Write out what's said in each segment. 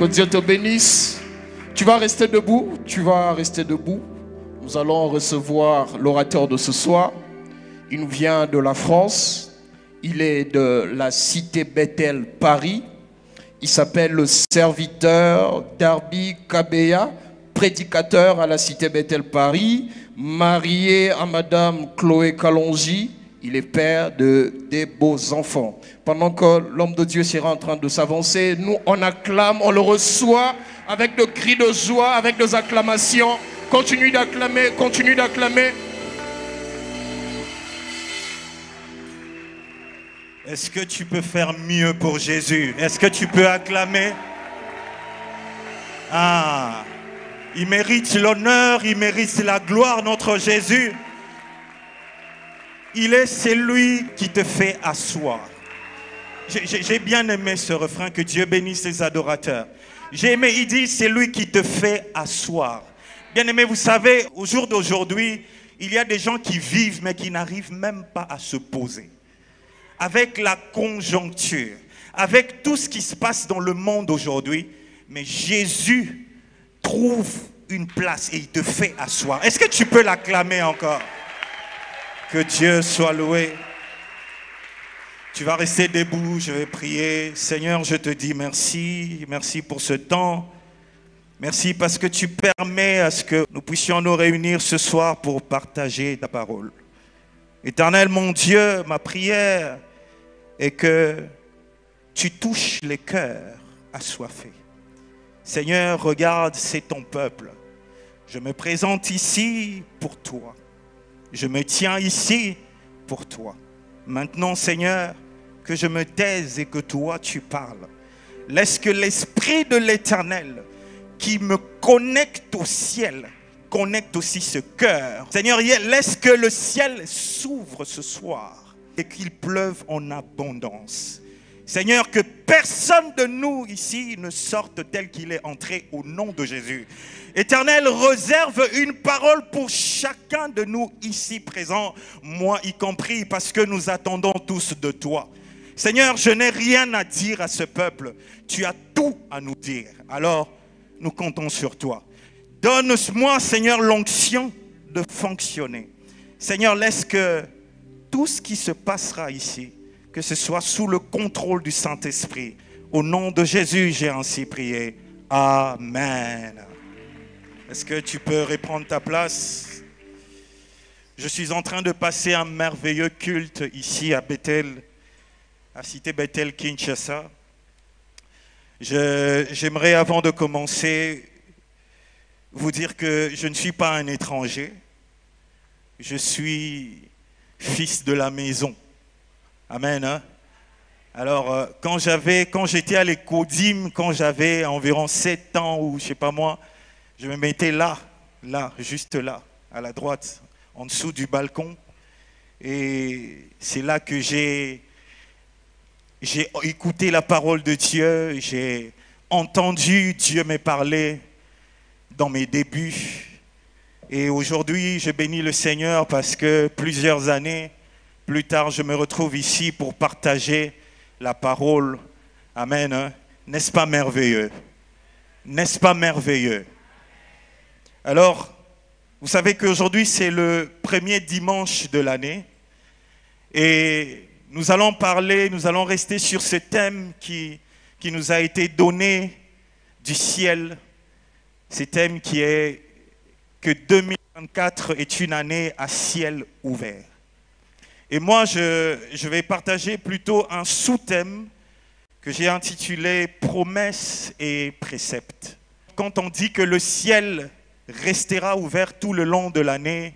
Que Dieu te bénisse. Tu vas rester debout. Tu vas rester debout. Nous allons recevoir l'orateur de ce soir. Il nous vient de la France. Il est de la cité Bethel, Paris. Il s'appelle le serviteur Darby Kabeya, prédicateur à la cité Bethel, Paris, marié à madame Chloé Kalonji. Il est père de des beaux enfants. Pendant que l'homme de Dieu sera en train de s'avancer, nous on acclame, on le reçoit avec de cris de joie, avec des acclamations. Continue d'acclamer, continue d'acclamer. Est-ce que tu peux faire mieux pour Jésus? Est-ce que tu peux acclamer? Ah, il mérite l'honneur, il mérite la gloire, notre Jésus. Il est celui qui te fait asseoir. J'ai bien aimé ce refrain, que Dieu bénisse les adorateurs. J'ai aimé, il dit, c'est lui qui te fait asseoir. Bien aimé, vous savez, au jour d'aujourd'hui, il y a des gens qui vivent mais qui n'arrivent même pas à se poser. Avec la conjoncture, avec tout ce qui se passe dans le monde aujourd'hui, mais Jésus trouve une place et il te fait asseoir. Est-ce que tu peux l'acclamer encore? Que Dieu soit loué. Tu vas rester debout, je vais prier. Seigneur, je te dis merci. Merci pour ce temps. Merci parce que tu permets à ce que nous puissions nous réunir ce soir pour partager ta parole. Éternel, mon Dieu, ma prière est que tu touches les cœurs assoiffés. Seigneur, regarde, c'est ton peuple. Je me présente ici pour toi. Je me tiens ici pour toi. Maintenant, Seigneur, que je me taise et que toi, tu parles. Laisse que l'Esprit de l'Éternel qui me connecte au ciel, connecte aussi ce cœur. Seigneur, laisse que le ciel s'ouvre ce soir et qu'il pleuve en abondance. Seigneur, que personne de nous ici ne sorte tel qu'il est entré au nom de Jésus. Éternel, réserve une parole pour chacun de nous ici présents, moi y compris, parce que nous attendons tous de toi. Seigneur, je n'ai rien à dire à ce peuple. Tu as tout à nous dire. Alors, nous comptons sur toi. Donne-moi, Seigneur, l'onction de fonctionner. Seigneur, laisse que tout ce qui se passera ici, que ce soit sous le contrôle du Saint-Esprit. Au nom de Jésus, j'ai ainsi prié. Amen. Est-ce que tu peux reprendre ta place? Je suis en train de passer un merveilleux culte ici à Bethel, à Cité Bethel, Kinshasa. J'aimerais, avant de commencer, vous dire que je ne suis pas un étranger. Je suis fils de la maison. Amen. Hein? Alors, quand j'étais à l'Écodim, quand j'avais environ 7 ans ou je ne sais pas moi, je me mettais là, juste là, à la droite, en dessous du balcon. Et c'est là que j'ai écouté la parole de Dieu, j'ai entendu Dieu me parler dans mes débuts. Et aujourd'hui, je bénis le Seigneur parce que plusieurs années plus tard, je me retrouve ici pour partager la parole. Amen. Hein? N'est-ce pas merveilleux? N'est-ce pas merveilleux? Alors, vous savez qu'aujourd'hui, c'est le premier dimanche de l'année. Et nous allons rester sur ce thème qui nous a été donné du ciel. Ce thème qui est que 2024 est une année à ciel ouvert. Et moi, je vais partager plutôt un sous-thème que j'ai intitulé « Promesses et préceptes ». Quand on dit que le ciel restera ouvert tout le long de l'année,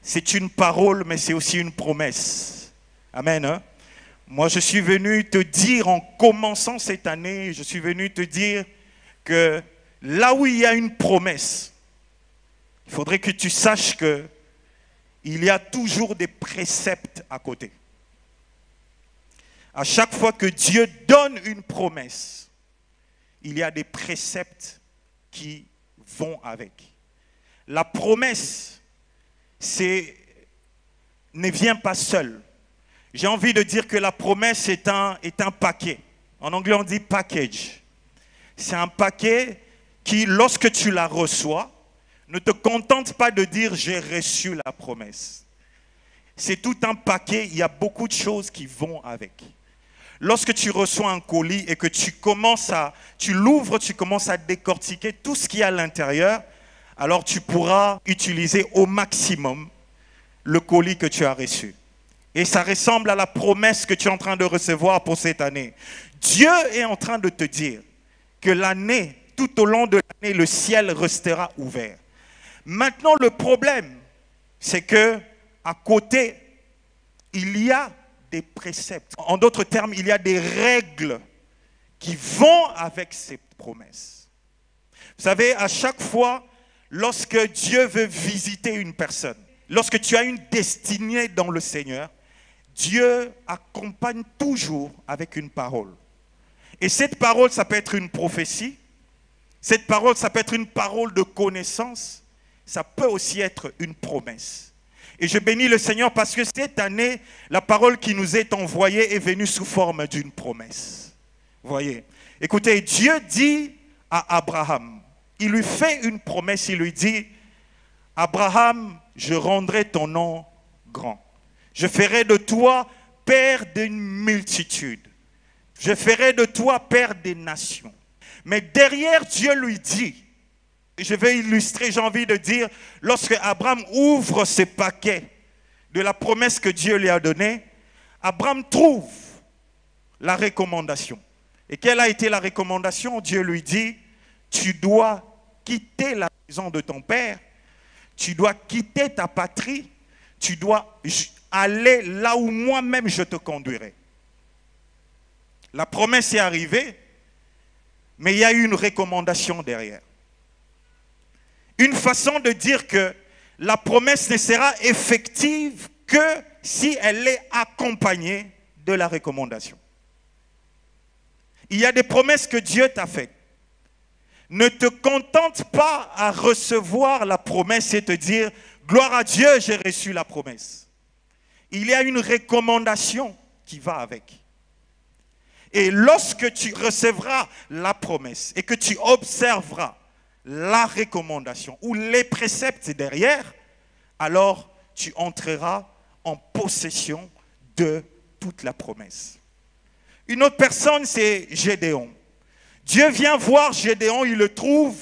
c'est une parole, mais c'est aussi une promesse. Amen. Hein? Moi, je suis venu te dire, en commençant cette année, je suis venu te dire que là où il y a une promesse, il faudrait que tu saches que il y a toujours des préceptes à côté. À chaque fois que Dieu donne une promesse, il y a des préceptes qui vont avec. La promesse, ne vient pas seule. J'ai envie de dire que la promesse est un paquet. En anglais, on dit package. c'est un paquet qui, lorsque tu la reçois, ne te contente pas de dire « j'ai reçu la promesse ». C'est tout un paquet, il y a beaucoup de choses qui vont avec. Lorsque tu reçois un colis et que tu l'ouvres, tu commences à décortiquer tout ce qu'il y a à l'intérieur, alors tu pourras utiliser au maximum le colis que tu as reçu. Et ça ressemble à la promesse que tu es en train de recevoir pour cette année. Dieu est en train de te dire que l'année, tout au long de l'année, le ciel restera ouvert. Maintenant, le problème, c'est que à côté, il y a des préceptes. En d'autres termes, il y a des règles qui vont avec ces promesses. Vous savez, à chaque fois, lorsque Dieu veut visiter une personne, lorsque tu as une destinée dans le Seigneur, Dieu accompagne toujours avec une parole. Et cette parole, ça peut être une prophétie. Cette parole, ça peut être une parole de connaissance. Ça peut aussi être une promesse. Et je bénis le Seigneur parce que cette année, la parole qui nous est envoyée est venue sous forme d'une promesse. Voyez. Écoutez, Dieu dit à Abraham, il lui fait une promesse, il lui dit, Abraham, je rendrai ton nom grand. Je ferai de toi père d'une multitude. Je ferai de toi père des nations. Mais derrière, Dieu lui dit, je vais illustrer, j'ai envie de dire, lorsque Abraham ouvre ce paquet de la promesse que Dieu lui a donnée, Abraham trouve la recommandation. Et quelle a été la recommandation? Dieu lui dit, tu dois quitter la maison de ton père, tu dois quitter ta patrie, tu dois aller là où moi-même je te conduirai. La promesse est arrivée, mais il y a eu une recommandation derrière. Une façon de dire que la promesse ne sera effective que si elle est accompagnée de la recommandation. Il y a des promesses que Dieu t'a faites. Ne te contente pas à recevoir la promesse et te dire « Gloire à Dieu, j'ai reçu la promesse ». Il y a une recommandation qui va avec. Et lorsque tu recevras la promesse et que tu observeras la recommandation ou les préceptes derrière, alors tu entreras en possession de toute la promesse. Une autre personne, c'est Gédéon. Dieu vient voir Gédéon, il le trouve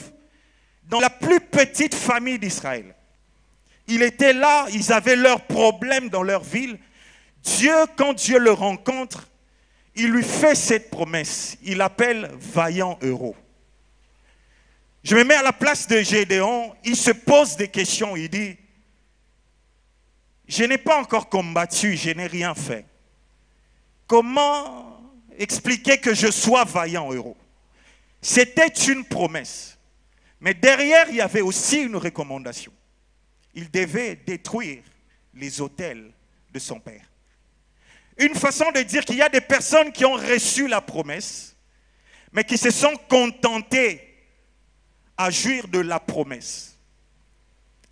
dans la plus petite famille d'Israël. Il était là, ils avaient leurs problèmes dans leur ville. Dieu, quand Dieu le rencontre, il lui fait cette promesse. Il l'appelle vaillant héros. Je me mets à la place de Gédéon, il se pose des questions, il dit, je n'ai pas encore combattu, je n'ai rien fait. Comment expliquer que je sois vaillant héros? C'était une promesse. Mais derrière, il y avait aussi une recommandation. Il devait détruire les autels de son père. Une façon de dire qu'il y a des personnes qui ont reçu la promesse, mais qui se sont contentées à jouir de la promesse.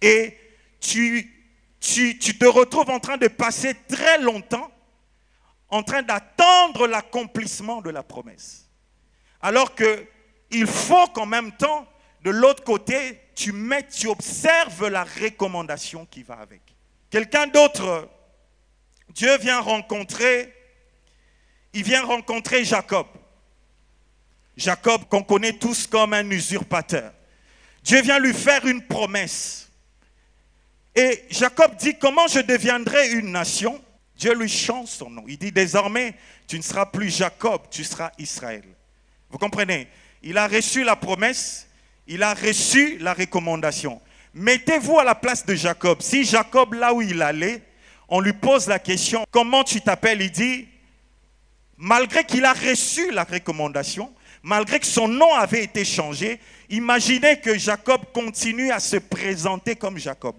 Et tu te retrouves en train de passer très longtemps en train d'attendre l'accomplissement de la promesse. Alors qu'il faut qu'en même temps, de l'autre côté, tu observes la recommandation qui va avec. Quelqu'un d'autre, Dieu vient rencontrer Jacob. Jacob, qu'on connaît tous comme un usurpateur. Dieu vient lui faire une promesse. Et Jacob dit, comment je deviendrai une nation? Dieu lui change son nom. Il dit, désormais, tu ne seras plus Jacob, tu seras Israël. Vous comprenez? Il a reçu la promesse, il a reçu la recommandation. Mettez-vous à la place de Jacob. Si Jacob, là où il allait, on lui pose la question, comment tu t'appelles? Il dit, malgré qu'il a reçu la recommandation, malgré que son nom avait été changé, imaginez que Jacob continue à se présenter comme Jacob.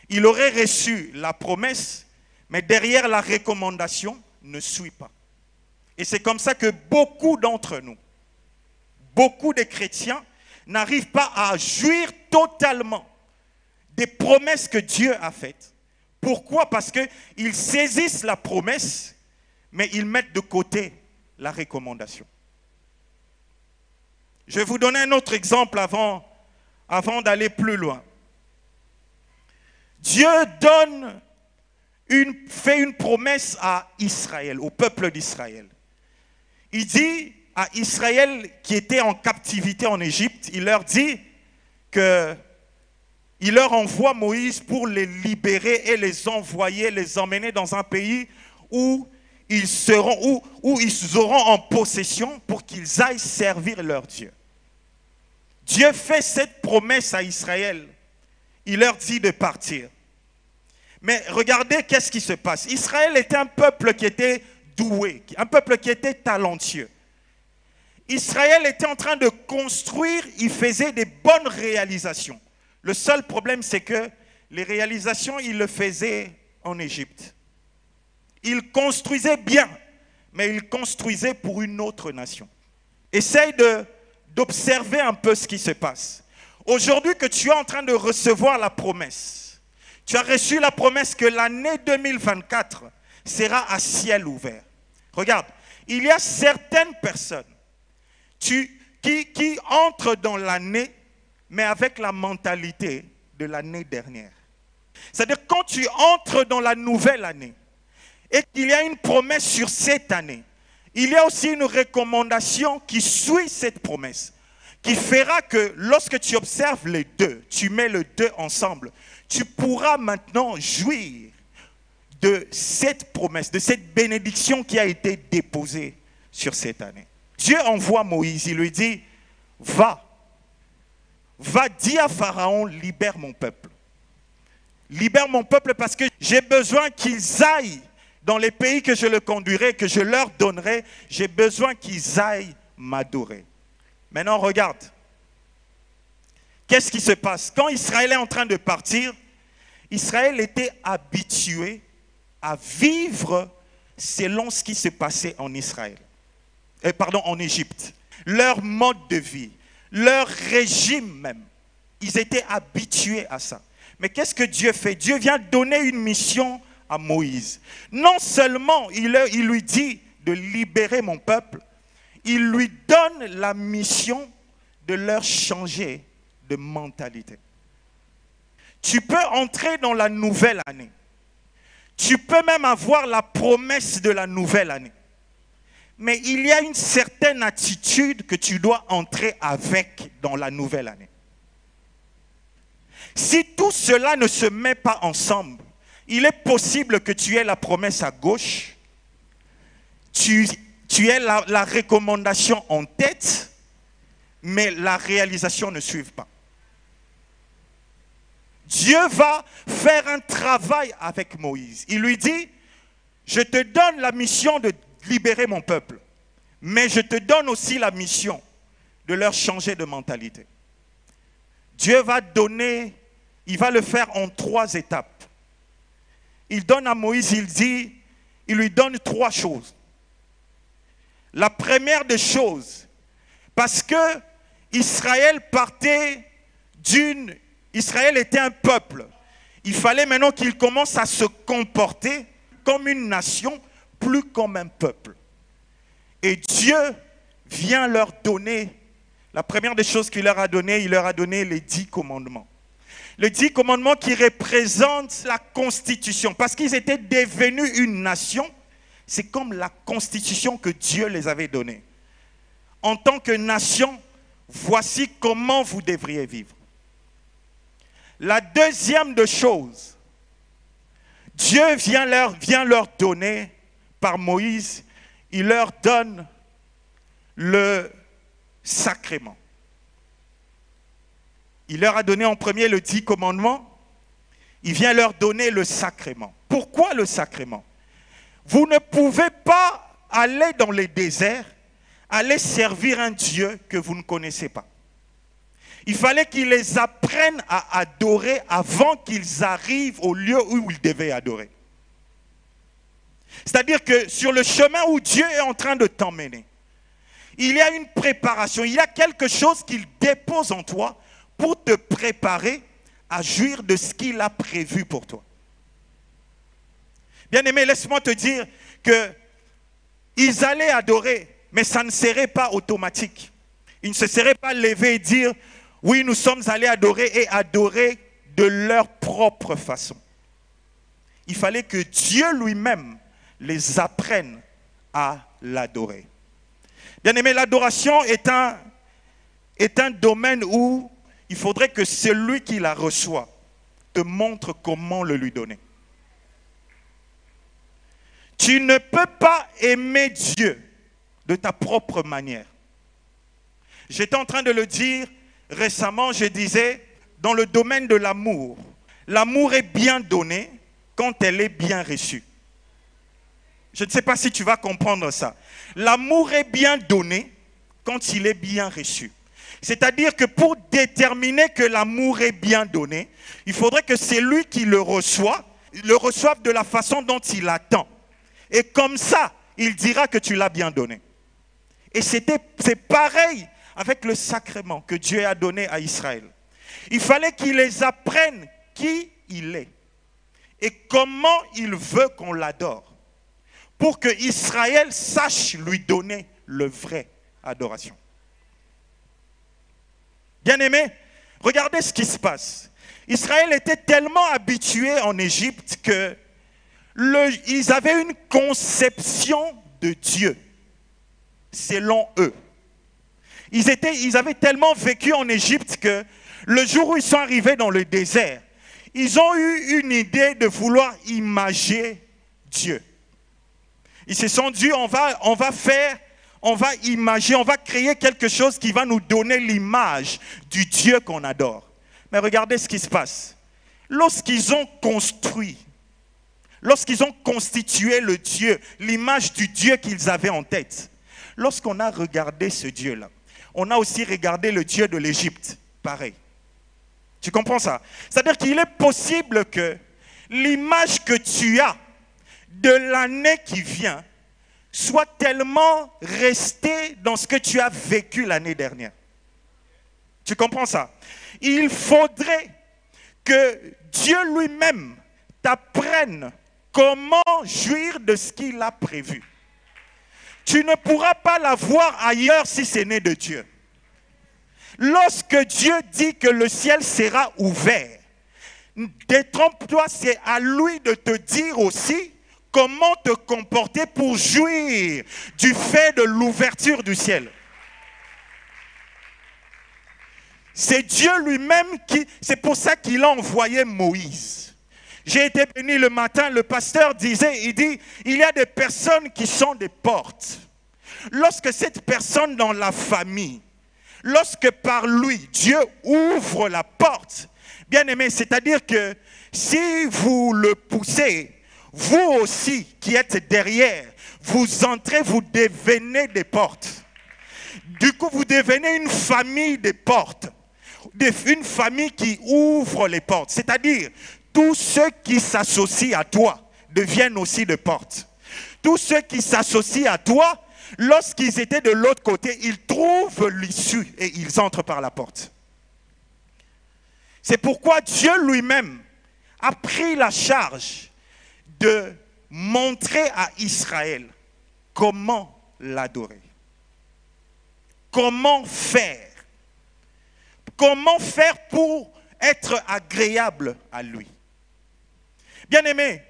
Il aurait reçu la promesse, mais derrière la recommandation ne suit pas. Et c'est comme ça que beaucoup d'entre nous, beaucoup de chrétiens, n'arrivent pas à jouir totalement des promesses que Dieu a faites. Pourquoi? Parce qu'ils saisissent la promesse, mais ils mettent de côté la recommandation. Je vais vous donner un autre exemple avant d'aller plus loin. Dieu fait une promesse à Israël, au peuple d'Israël. Il dit à Israël qui était en captivité en Égypte, il leur dit qu'il leur envoie Moïse pour les libérer et les envoyer, les emmener dans un pays où ils auront en possession pour qu'ils aillent servir leur Dieu. Dieu fait cette promesse à Israël. Il leur dit de partir. Mais regardez qu'est-ce qui se passe. Israël était un peuple qui était doué, un peuple qui était talentueux. Israël était en train de construire, il faisait des bonnes réalisations. Le seul problème, c'est que les réalisations, il le faisait en Égypte. Il construisait bien, mais il construisait pour une autre nation. Essaye d'observer un peu ce qui se passe. Aujourd'hui que tu es en train de recevoir la promesse, tu as reçu la promesse que l'année 2024 sera à ciel ouvert. Regarde, il y a certaines personnes qui entrent dans l'année, mais avec la mentalité de l'année dernière. C'est-à-dire quand tu entres dans la nouvelle année et qu'il y a une promesse sur cette année, il y a aussi une recommandation qui suit cette promesse, qui fera que lorsque tu observes les deux, tu mets les deux ensemble, tu pourras maintenant jouir de cette promesse, de cette bénédiction qui a été déposée sur cette année. Dieu envoie Moïse, il lui dit, va dire à Pharaon, libère mon peuple. Libère mon peuple parce que j'ai besoin qu'ils aillent dans les pays que je le conduirai, que je leur donnerai, j'ai besoin qu'ils aillent m'adorer. Maintenant, regarde. Qu'est-ce qui se passe? Quand Israël est en train de partir, Israël était habitué à vivre selon ce qui se passait en Israël. En Égypte. Leur mode de vie, leur régime même, ils étaient habitués à ça. Mais qu'est-ce que Dieu fait? Dieu vient donner une mission à Moïse. Non seulement il lui dit de libérer mon peuple, il lui donne la mission de leur changer de mentalité. Tu peux entrer dans la nouvelle année. Tu peux même avoir la promesse de la nouvelle année. Mais il y a une certaine attitude que tu dois entrer avec dans la nouvelle année. Si tout cela ne se met pas ensemble, il est possible que tu aies la promesse à gauche, tu aies la recommandation en tête, mais la réalisation ne suive pas. Dieu va faire un travail avec Moïse. Il lui dit, je te donne la mission de libérer mon peuple, mais je te donne aussi la mission de leur changer de mentalité. Dieu va donner, il va le faire en 3 étapes. Il donne à Moïse, il lui donne 3 choses. La première des choses, parce que Israël Israël était un peuple. Il fallait maintenant qu'il commence à se comporter comme une nation, plus comme un peuple. Et Dieu vient leur donner, la première des choses qu'il leur a donné, il leur a donné les 10 commandements. Les 10 commandements qui représentent la constitution. Parce qu'ils étaient devenus une nation, c'est comme la constitution que Dieu les avait donnée. En tant que nation, voici comment vous devriez vivre. La deuxième des choses, Dieu vient leur donner, par Moïse, il leur donne le sacrement. Il leur a donné en premier le 10 commandements, il vient leur donner le sacrement. Pourquoi le sacrement? Vous ne pouvez pas aller dans les déserts, aller servir un Dieu que vous ne connaissez pas. Il fallait qu'ils les apprennent à adorer avant qu'ils arrivent au lieu où ils devaient adorer. C'est-à-dire que sur le chemin où Dieu est en train de t'emmener, il y a une préparation, il y a quelque chose qu'il dépose en toi pour te préparer à jouir de ce qu'il a prévu pour toi. Bien-aimé, laisse-moi te dire qu'ils allaient adorer, mais ça ne serait pas automatique. Ils ne se seraient pas levés et dire, oui, nous sommes allés adorer et adorer de leur propre façon. Il fallait que Dieu lui-même les apprenne à l'adorer. Bien-aimé, l'adoration est un domaine où il faudrait que celui qui la reçoit te montre comment le lui donner. Tu ne peux pas aimer Dieu de ta propre manière. J'étais en train de le dire récemment, je disais, dans le domaine de l'amour, l'amour est bien donné quand elle est bien reçue. Je ne sais pas si tu vas comprendre ça. L'amour est bien donné quand il est bien reçu. C'est-à-dire que pour déterminer que l'amour est bien donné, il faudrait que celui qui le reçoive de la façon dont il attend. Et comme ça, il dira que tu l'as bien donné. Et c'est pareil avec le sacrement que Dieu a donné à Israël. Il fallait qu'il les apprenne qui il est et comment il veut qu'on l'adore, pour que Israël sache lui donner le vrai adoration. Bien-aimés, regardez ce qui se passe. Israël était tellement habitué en Égypte qu'ils avaient une conception de Dieu selon eux. Ils avaient tellement vécu en Égypte que le jour où ils sont arrivés dans le désert, ils ont eu une idée de vouloir imager Dieu. Ils se sont dit, on va imager, on va créer quelque chose qui va nous donner l'image du Dieu qu'on adore. Mais regardez ce qui se passe. Lorsqu'ils ont constitué le Dieu, l'image du Dieu qu'ils avaient en tête, lorsqu'on a regardé ce Dieu-là, on a aussi regardé le Dieu de l'Égypte, pareil. Tu comprends ça? C'est-à-dire qu'il est possible que l'image que tu as de l'année qui vient soit tellement restée dans ce que tu as vécu l'année dernière. Tu comprends ça? Il faudrait que Dieu lui-même t'apprenne comment jouir de ce qu'il a prévu. Tu ne pourras pas l'avoir ailleurs si c'est né de Dieu. Lorsque Dieu dit que le ciel sera ouvert, détrompe-toi, c'est à lui de te dire aussi comment te comporter pour jouir du fait de l'ouverture du ciel. C'est Dieu lui-même c'est pour ça qu'il a envoyé Moïse. J'ai été béni le matin, le pasteur disait, il y a des personnes qui sont des portes. Lorsque cette personne dans la famille, lorsque par lui, Dieu ouvre la porte, bien aimé, c'est-à-dire que si vous le poussez, vous aussi qui êtes derrière, vous entrez, vous devenez des portes. Du coup, vous devenez une famille des portes. Une famille qui ouvre les portes. C'est-à-dire, tous ceux qui s'associent à toi deviennent aussi des portes. Tous ceux qui s'associent à toi, lorsqu'ils étaient de l'autre côté, ils trouvent l'issue et ils entrent par la porte. C'est pourquoi Dieu lui-même a pris la charge de montrer à Israël comment l'adorer. Comment faire? Comment faire pour être agréable à lui? Bien-aimé,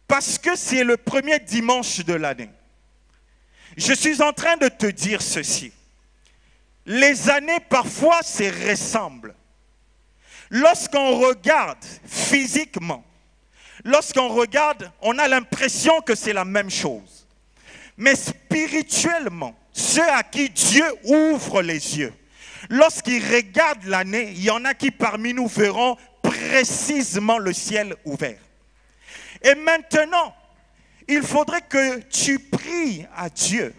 parce que c'est le premier dimanche de l'année, je suis en train de te dire ceci. Les années, parfois, se ressemblent. Lorsqu'on regarde physiquement, lorsqu'on regarde, on a l'impression que c'est la même chose. Mais spirituellement, ceux à qui Dieu ouvre les yeux, lorsqu'ils regardent l'année, il y en a qui parmi nous verront précisément le ciel ouvert. Et maintenant, il faudrait que tu pries à Dieu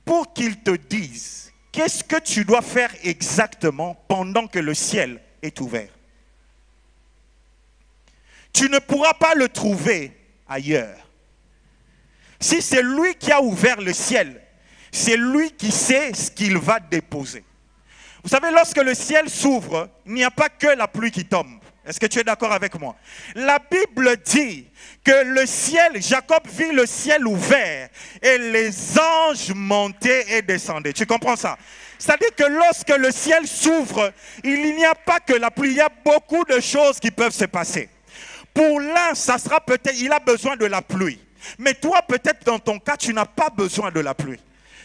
pour qu'il te dise qu'est-ce que tu dois faire exactement pendant que le ciel est ouvert. Tu ne pourras pas le trouver ailleurs. Si c'est lui qui a ouvert le ciel, c'est lui qui sait ce qu'il va déposer. Vous savez, lorsque le ciel s'ouvre, il n'y a pas que la pluie qui tombe. Est-ce que tu es d'accord avec moi? La Bible dit que le ciel, Jacob vit le ciel ouvert et les anges montaient et descendaient. Tu comprends ça? C'est-à-dire que lorsque le ciel s'ouvre, il n'y a pas que la pluie, il y a beaucoup de choses qui peuvent se passer. Pour l'un, ça sera peut-être, il a besoin de la pluie. Mais toi, peut-être dans ton cas, tu n'as pas besoin de la pluie.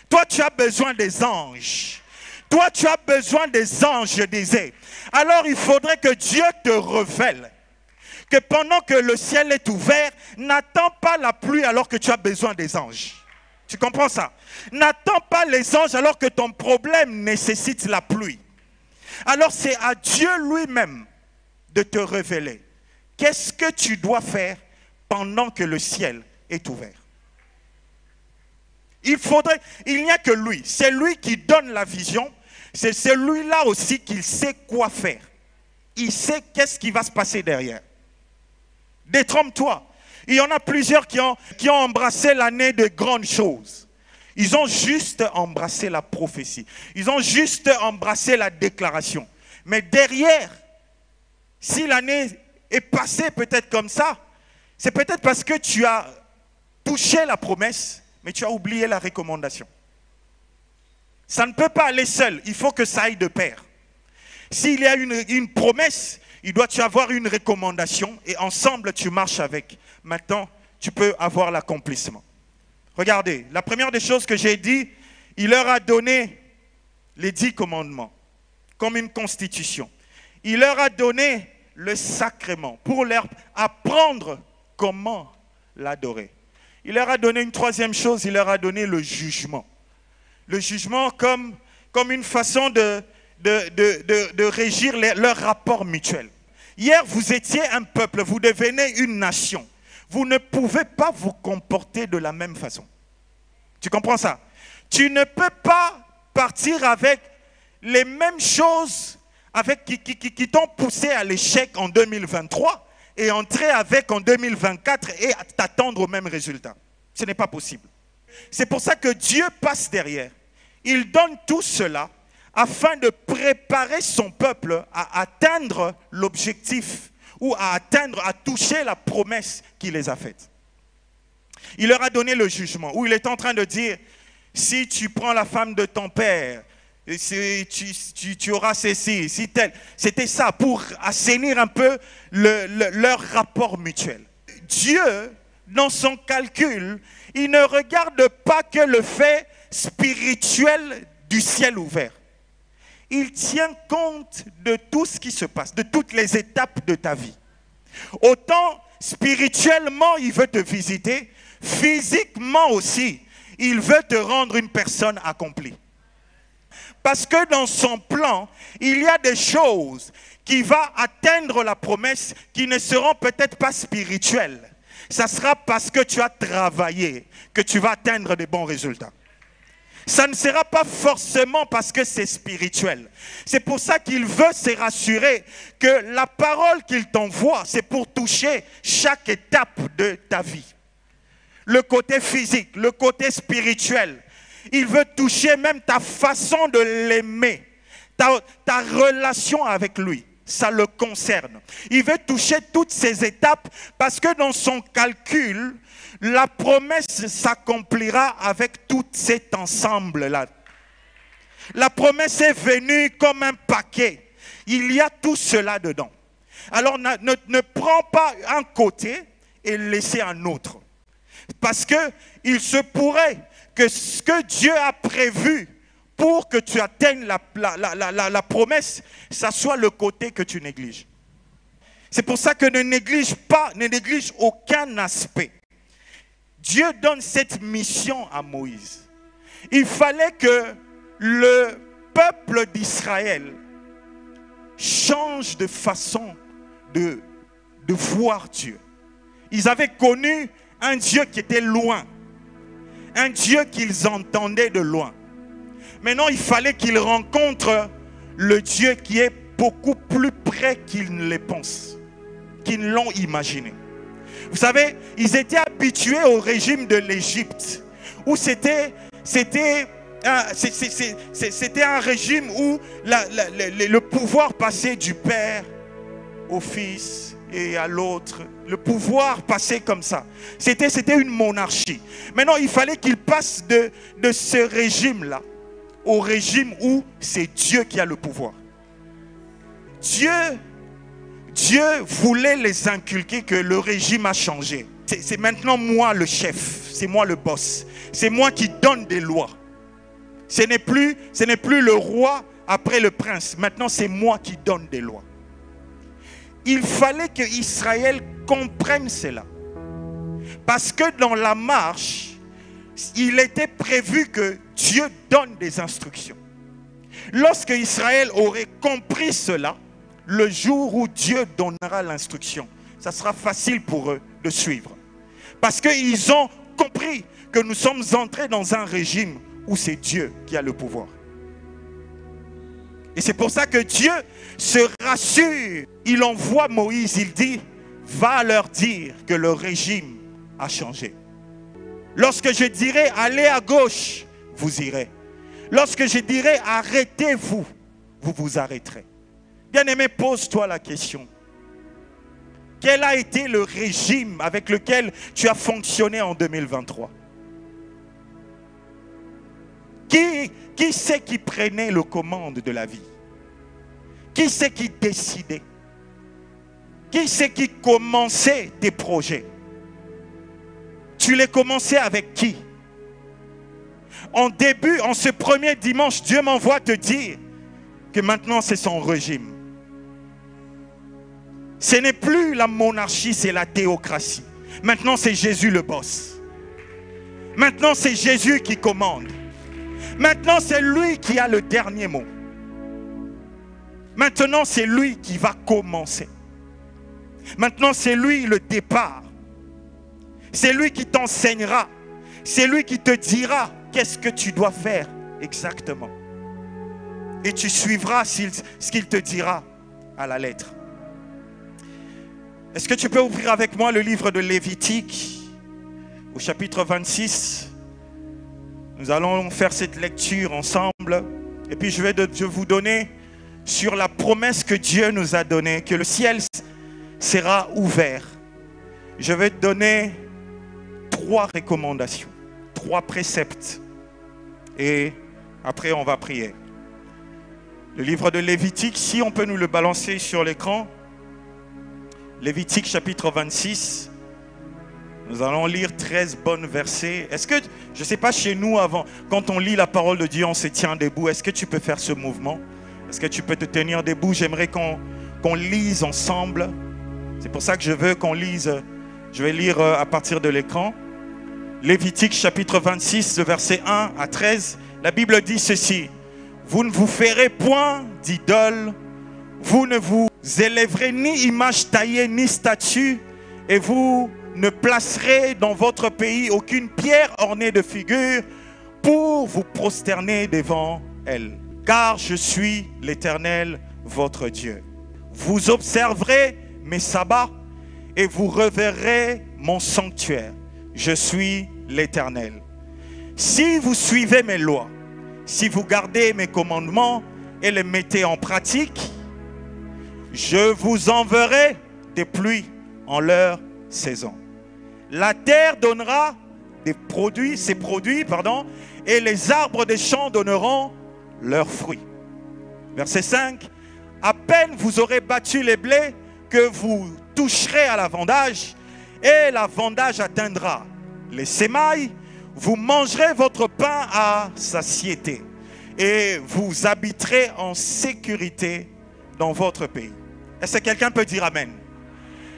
Toi, tu as besoin des anges. Toi, tu as besoin des anges, je disais. Alors, il faudrait que Dieu te révèle que pendant que le ciel est ouvert, n'attends pas la pluie alors que tu as besoin des anges. Tu comprends ça? N'attends pas les anges alors que ton problème nécessite la pluie. Alors c'est à Dieu lui-même de te révéler. Qu'est-ce que tu dois faire pendant que le ciel est ouvert? Il n'y a que lui. C'est lui qui donne la vision. C'est celui-là aussi qui sait quoi faire. Il sait qu'est-ce qui va se passer derrière. Détrompe-toi. Il y en a plusieurs qui ont embrassé l'année de grandes choses. Ils ont juste embrassé la prophétie. Ils ont juste embrassé la déclaration. Mais derrière, si l'année est passée peut-être comme ça, c'est peut-être parce que tu as touché la promesse, mais tu as oublié la recommandation. Ça ne peut pas aller seul. Il faut que ça aille de pair. S'il y a une promesse, il doit y avoir une recommandation et ensemble tu marches avec. Maintenant, tu peux avoir l'accomplissement. Regardez, la première des choses que j'ai dit, il leur a donné les 10 commandements comme une constitution. Il leur a donné le sacrement pour leur apprendre comment l'adorer. Il leur a donné une troisième chose, il leur a donné le jugement. Le jugement comme une façon de régir leur rapport mutuel. Hier, vous étiez un peuple, vous devenez une nation. Vous ne pouvez pas vous comporter de la même façon. Tu comprends ça? Tu ne peux pas partir avec les mêmes choses qui t'ont poussé à l'échec en 2023 et entrer avec en 2024 et t'attendre au même résultat. Ce n'est pas possible. C'est pour ça que Dieu passe derrière. Il donne tout cela afin de préparer son peuple à atteindre l'objectif ou à toucher la promesse qu'il les a faite. Il leur a donné le jugement, où il est en train de dire, si tu prends la femme de ton père, tu auras ceci, si tel. C'était ça, pour assainir un peu leur rapport mutuel. Dieu, dans son calcul, il ne regarde pas que le fait spirituel du ciel ouvert. Il tient compte de tout ce qui se passe, de toutes les étapes de ta vie. Autant spirituellement, il veut te visiter, physiquement aussi, il veut te rendre une personne accomplie. Parce que dans son plan, il y a des choses qui vont atteindre la promesse qui ne seront peut-être pas spirituelles. Ça sera parce que tu as travaillé que tu vas atteindre de bons résultats. Ça ne sera pas forcément parce que c'est spirituel. C'est pour ça qu'il veut se rassurer que la parole qu'il t'envoie, c'est pour toucher chaque étape de ta vie. Le côté physique, le côté spirituel. Il veut toucher même ta façon de l'aimer, ta relation avec lui. Ça le concerne. Il veut toucher toutes ces étapes parce que dans son calcul, la promesse s'accomplira avec tout cet ensemble-là. La promesse est venue comme un paquet. Il y a tout cela dedans. Alors ne prends pas un côté et laissez un autre. Parce qu'il se pourrait que ce que Dieu a prévu pour que tu atteignes la promesse, ça soit le côté que tu négliges. C'est pour ça que ne néglige aucun aspect. Dieu donne cette mission à Moïse. Il fallait que le peuple d'Israël change de façon de voir Dieu. Ils avaient connu un Dieu qui était loin. Un Dieu qu'ils entendaient de loin. Maintenant, il fallait qu'ils rencontrent le Dieu qui est beaucoup plus près qu'ils ne le pensent, qu'ils l'ont imaginé. Vous savez, ils étaient habitués au régime de l'Égypte, où c'était un régime où le pouvoir passait du père au fils et à l'autre. Le pouvoir passait comme ça. C'était une monarchie. Maintenant, il fallait qu'ils passent de ce régime-là au régime où c'est Dieu qui a le pouvoir. Dieu voulait les inculquer que le régime a changé. C'est maintenant moi le chef, c'est moi le boss. C'est moi qui donne des lois. Ce n'est plus le roi après le prince. Maintenant, c'est moi qui donne des lois. Il fallait que Israël comprenne cela. Parce que dans la marche, il était prévu que Dieu donne des instructions. Lorsque Israël aurait compris cela, le jour où Dieu donnera l'instruction, ça sera facile pour eux de suivre. Parce qu'ils ont compris que nous sommes entrés dans un régime où c'est Dieu qui a le pouvoir. Et c'est pour ça que Dieu se rassure. Il envoie Moïse, il dit, va leur dire que le régime a changé. Lorsque je dirai allez à gauche, vous irez. Lorsque je dirai arrêtez-vous, vous vous arrêterez. Bien-aimé, pose-toi la question. Quel a été le régime avec lequel tu as fonctionné en 2023? Qui c'est qui prenait le commande de la vie? Qui c'est qui décidait? Qui c'est qui commençait tes projets? Tu les commençais avec qui? En ce premier dimanche, Dieu m'envoie te dire que maintenant c'est son régime. Ce n'est plus la monarchie, c'est la théocratie. Maintenant c'est Jésus le boss. Maintenant c'est Jésus qui commande. Maintenant c'est lui qui a le dernier mot. Maintenant c'est lui qui va commencer. Maintenant c'est lui le départ. C'est lui qui t'enseignera. C'est lui qui te dira qu'est-ce que tu dois faire exactement. Et tu suivras ce qu'il te dira à la lettre. Est-ce que tu peux ouvrir avec moi le livre de Lévitique au chapitre 26? Nous allons faire cette lecture ensemble. Et puis je vais vous donner sur la promesse que Dieu nous a donnée, que le ciel sera ouvert. Je vais te donner 3 recommandations, 3 préceptes. Et après on va prier. Le livre de Lévitique, si on peut nous le balancer sur l'écran. Lévitique chapitre 26. Nous allons lire 13 bons versets. Est-ce que, je ne sais pas chez nous avant, quand on lit la parole de Dieu, on se tient debout. Est-ce que tu peux faire ce mouvement? Est-ce que tu peux te tenir debout? J'aimerais qu'on lise ensemble. C'est pour ça que je veux qu'on lise. Je vais lire à partir de l'écran. Lévitique chapitre 26, verset 1 à 13. La Bible dit ceci. Vous ne vous ferez point d'idole. Vous ne vous élèverez ni image taillée ni statue. Et vous ne placerez dans votre pays aucune pierre ornée de figures pour vous prosterner devant elle. Car je suis l'Éternel, votre Dieu. Vous observerez mes sabbats et vous reverrez mon sanctuaire. Je suis l'Éternel. Si vous suivez mes lois, si vous gardez mes commandements et les mettez en pratique, je vous enverrai des pluies en leur saison. La terre donnera ses produits, et les arbres des champs donneront leurs fruits. Verset 5. À peine vous aurez battu les blés que vous toucherez à la vendage, et la vendage atteindra les semailles. Vous mangerez votre pain à satiété, et vous habiterez en sécurité dans votre pays. Est-ce que quelqu'un peut dire Amen?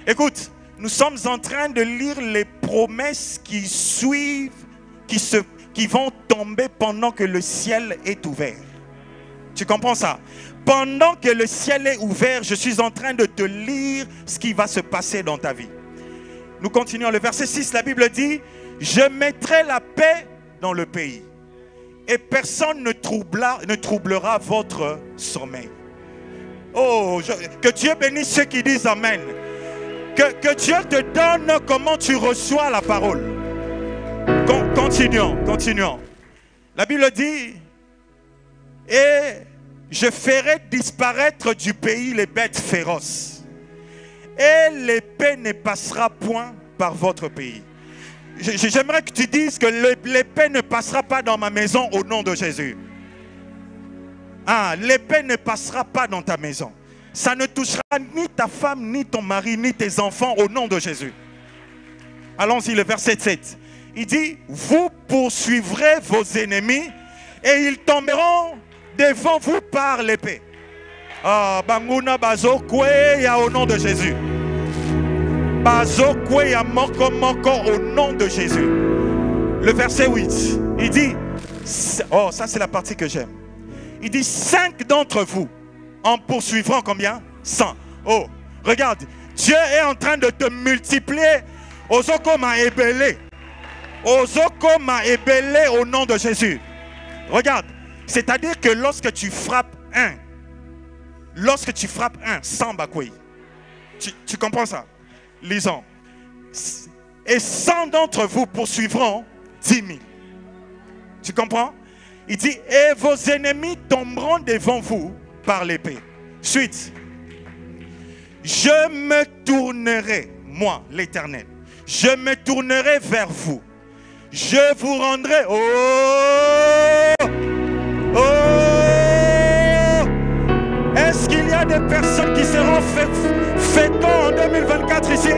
Écoute, nous sommes en train de lire les promesses qui suivent, qui vont tomber pendant que le ciel est ouvert. Tu comprends ça? Pendant que le ciel est ouvert, je suis en train de te lire ce qui va se passer dans ta vie. Nous continuons. Le verset 6, la Bible dit, je mettrai la paix dans le pays et personne ne troublera votre sommeil. Oh, que Dieu bénisse ceux qui disent Amen. Que Dieu te donne comment tu reçois la parole. Continuons. La Bible dit, et je ferai disparaître du pays les bêtes féroces, et l'épée ne passera point par votre pays. J'aimerais que tu dises que l'épée ne passera pas dans ma maison au nom de Jésus. Ah, l'épée ne passera pas dans ta maison. Ça ne touchera ni ta femme, ni ton mari, ni tes enfants au nom de Jésus. Allons-y, le verset 7. Il dit, vous poursuivrez vos ennemis et ils tomberont devant vous par l'épée. Ah, Banguna Bazo Kweya au nom de Jésus. Bazo Kweya Moko Moko au nom de Jésus. Le verset 8, il dit, oh, ça c'est la partie que j'aime. Il dit, 5 d'entre vous en poursuivront combien? 100. Oh, regarde, Dieu est en train de te multiplier. Ozoko m'a ébellé. Ozoko m'a ébellé au nom de Jésus. Regarde, c'est-à-dire que lorsque tu frappes un, 100 bakoué. Tu comprends ça? Lisons. Et 100 d'entre vous poursuivront 10 000. Tu comprends? Il dit, et vos ennemis tomberont devant vous par l'épée. Suite. Je me tournerai, moi, l'Éternel. Je me tournerai vers vous. Je vous rendrai. Oh! Oh! Est-ce qu'il y a des personnes qui seront féconds en 2024 ici?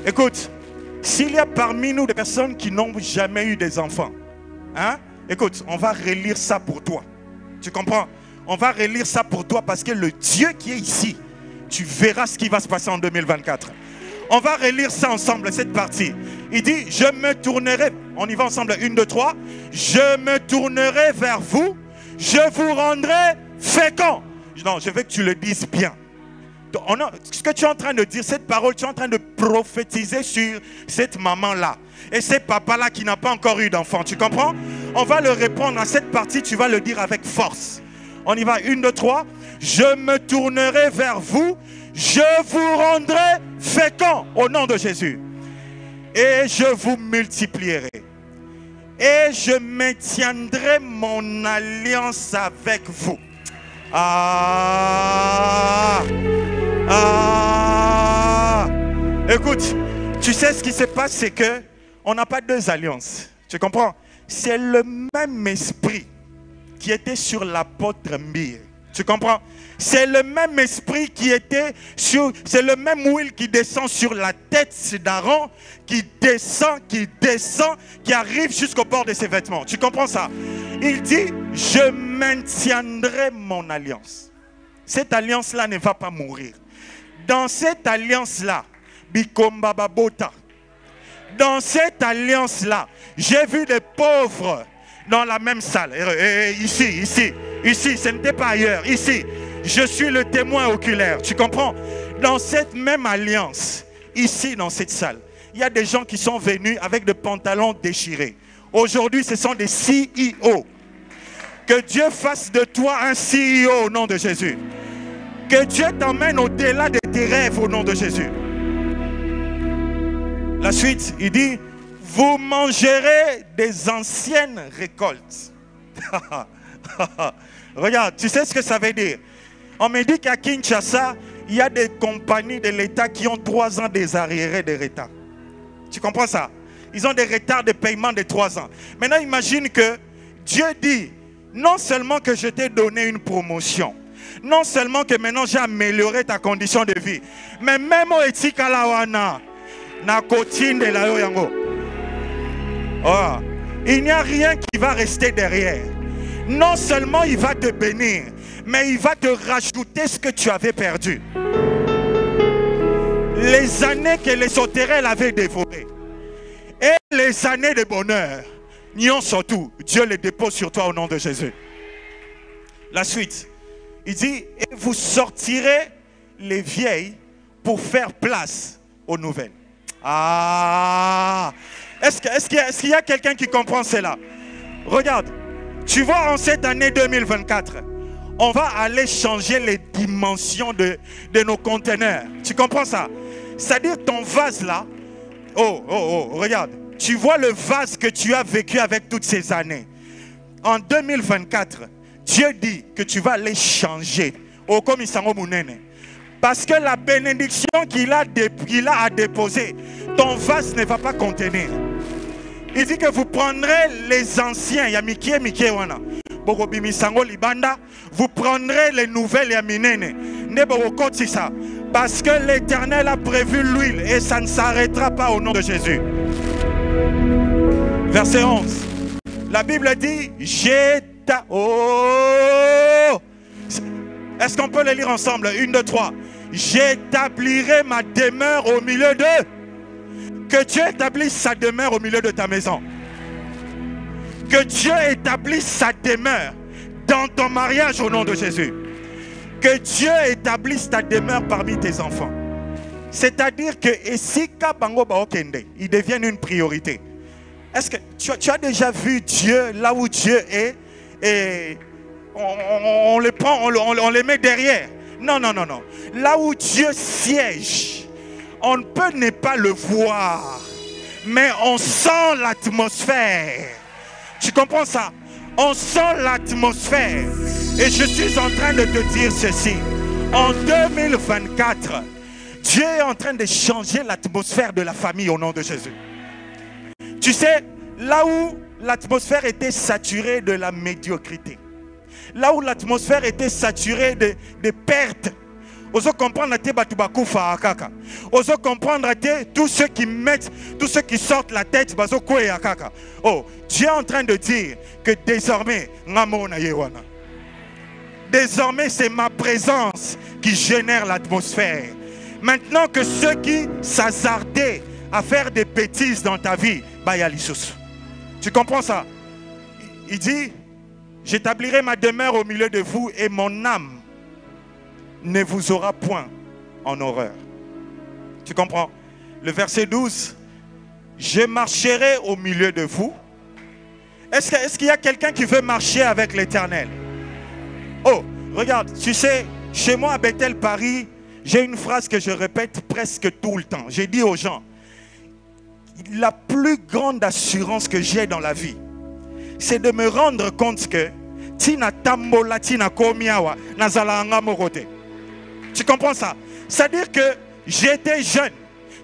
Écoute, s'il y a parmi nous des personnes qui n'ont jamais eu des enfants, hein? Écoute, on va relire ça pour toi. Tu comprends? On va relire ça pour toi parce que le Dieu qui est ici, tu verras ce qui va se passer en 2024. On va relire ça ensemble, cette partie. Il dit, je me tournerai, on y va ensemble, 1, 2, 3. Je me tournerai vers vous, je vous rendrai fécond. Non, je veux que tu le dises bien. Ce que tu es en train de dire, cette parole, tu es en train de prophétiser sur cette maman-là. Et ce papa-là qui n'a pas encore eu d'enfant, tu comprends? On va le répondre à cette partie, tu vas le dire avec force. On y va, 1, 2, 3. Je me tournerai vers vous, je vous rendrai fécond au nom de Jésus. Et je vous multiplierai. Et je maintiendrai mon alliance avec vous. Ah! Ah! Écoute, tu sais ce qui se passe, c'est que on n'a pas deux alliances. Tu comprends? C'est le même esprit qui était sur l'apôtre Mbir. Tu comprends? C'est le même esprit qui était sur... C'est le même huile qui descend sur la tête d'Aaron, qui descend, qui arrive jusqu'au bord de ses vêtements. Tu comprends ça? Il dit, je maintiendrai mon alliance. Cette alliance-là ne va pas mourir. Dans cette alliance-là, Bikomba Babota. Dans cette alliance-là, j'ai vu des pauvres dans la même salle. Ici, ce n'était pas ailleurs. Ici, je suis le témoin oculaire. Tu comprends? Dans cette même alliance, ici, dans cette salle, il y a des gens qui sont venus avec des pantalons déchirés. Aujourd'hui, ce sont des CEO. Que Dieu fasse de toi un CEO au nom de Jésus. Que Dieu t'emmène au-delà de tes rêves au nom de Jésus. La suite, il dit, vous mangerez des anciennes récoltes. Regarde, tu sais ce que ça veut dire? On me dit qu'à Kinshasa, il y a des compagnies de l'État qui ont 3 ans des arriérés de retard. Tu comprends ça? Ils ont des retards de paiement de 3 ans. Maintenant, imagine que Dieu dit, non seulement que je t'ai donné une promotion, non seulement que maintenant j'ai amélioré ta condition de vie, mais même au Etikalawana, na kotine de la yango. Oh, il n'y a rien qui va rester derrière. Non seulement il va te bénir, mais il va te rajouter ce que tu avais perdu. Les années que les sauterelles avaient dévorées et les années de bonheur, nions surtout, Dieu les dépose sur toi au nom de Jésus. La suite, il dit, et vous sortirez les vieilles pour faire place aux nouvelles. Ah! Est-ce qu'il y a quelqu'un qui comprend cela? Regarde, tu vois, en cette année 2024, on va aller changer les dimensions de nos conteneurs. Tu comprends ça? C'est-à-dire ton vase là, regarde, tu vois le vase que tu as vécu avec toutes ces années. En 2024, Dieu dit que tu vas les changer. Oh, comme il s'en mounene. Parce que la bénédiction qu'il a à déposer, ton vase ne va pas contenir. Il dit que vous prendrez les anciens. Vous prendrez les nouvelles. Parce que l'Éternel a prévu l'huile et ça ne s'arrêtera pas au nom de Jésus. Verset 11. La Bible dit, oh! Est-ce qu'on peut le lire ensemble? 1, 2, 3. J'établirai ma demeure au milieu d'eux. Que Dieu établisse sa demeure au milieu de ta maison. Que Dieu établisse sa demeure dans ton mariage au nom de Jésus. Que Dieu établisse ta demeure parmi tes enfants. C'est-à-dire que ils deviennent une priorité. Est-ce que tu as déjà vu Dieu là où Dieu est et on les prend, on les met derrière? Non, non, non, non. Là où Dieu siège, on ne peut ne pas le voir, mais on sent l'atmosphère. Tu comprends ça? On sent l'atmosphère. Et je suis en train de te dire ceci. En 2024, Dieu est en train de changer l'atmosphère de la famille au nom de Jésus. Tu sais, là où l'atmosphère était saturée de la médiocrité, là où l'atmosphère était saturée de pertes, oso comprendre comprendre tous ceux qui mettent, tous ceux qui sortent la tête, oh, Dieu est en train de dire que désormais, désormais c'est ma présence qui génère l'atmosphère. Maintenant que ceux qui s'hasardaient à faire des bêtises dans ta vie, tu comprends ça? Il dit, j'établirai ma demeure au milieu de vous et mon âme ne vous aura point en horreur. Tu comprends? Le verset 12. Je marcherai au milieu de vous. Est-ce qu'il y a quelqu'un qui veut marcher avec l'Éternel? Oh, regarde, tu sais, chez moi à Bethel, Paris, j'ai une phrase que je répète presque tout le temps. J'ai dit aux gens, la plus grande assurance que j'ai dans la vie, c'est de me rendre compte que Tina Tambola, Tina Komiawa, Nazala Angamorote. Tu comprends ça? C'est-à-dire que j'étais jeune,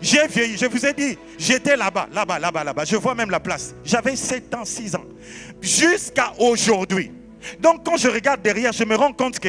j'ai vieilli, je vous ai dit, j'étais là-bas. Je vois même la place. J'avais 7 ans, 6 ans. Jusqu'à aujourd'hui. Donc quand je regarde derrière, je me rends compte que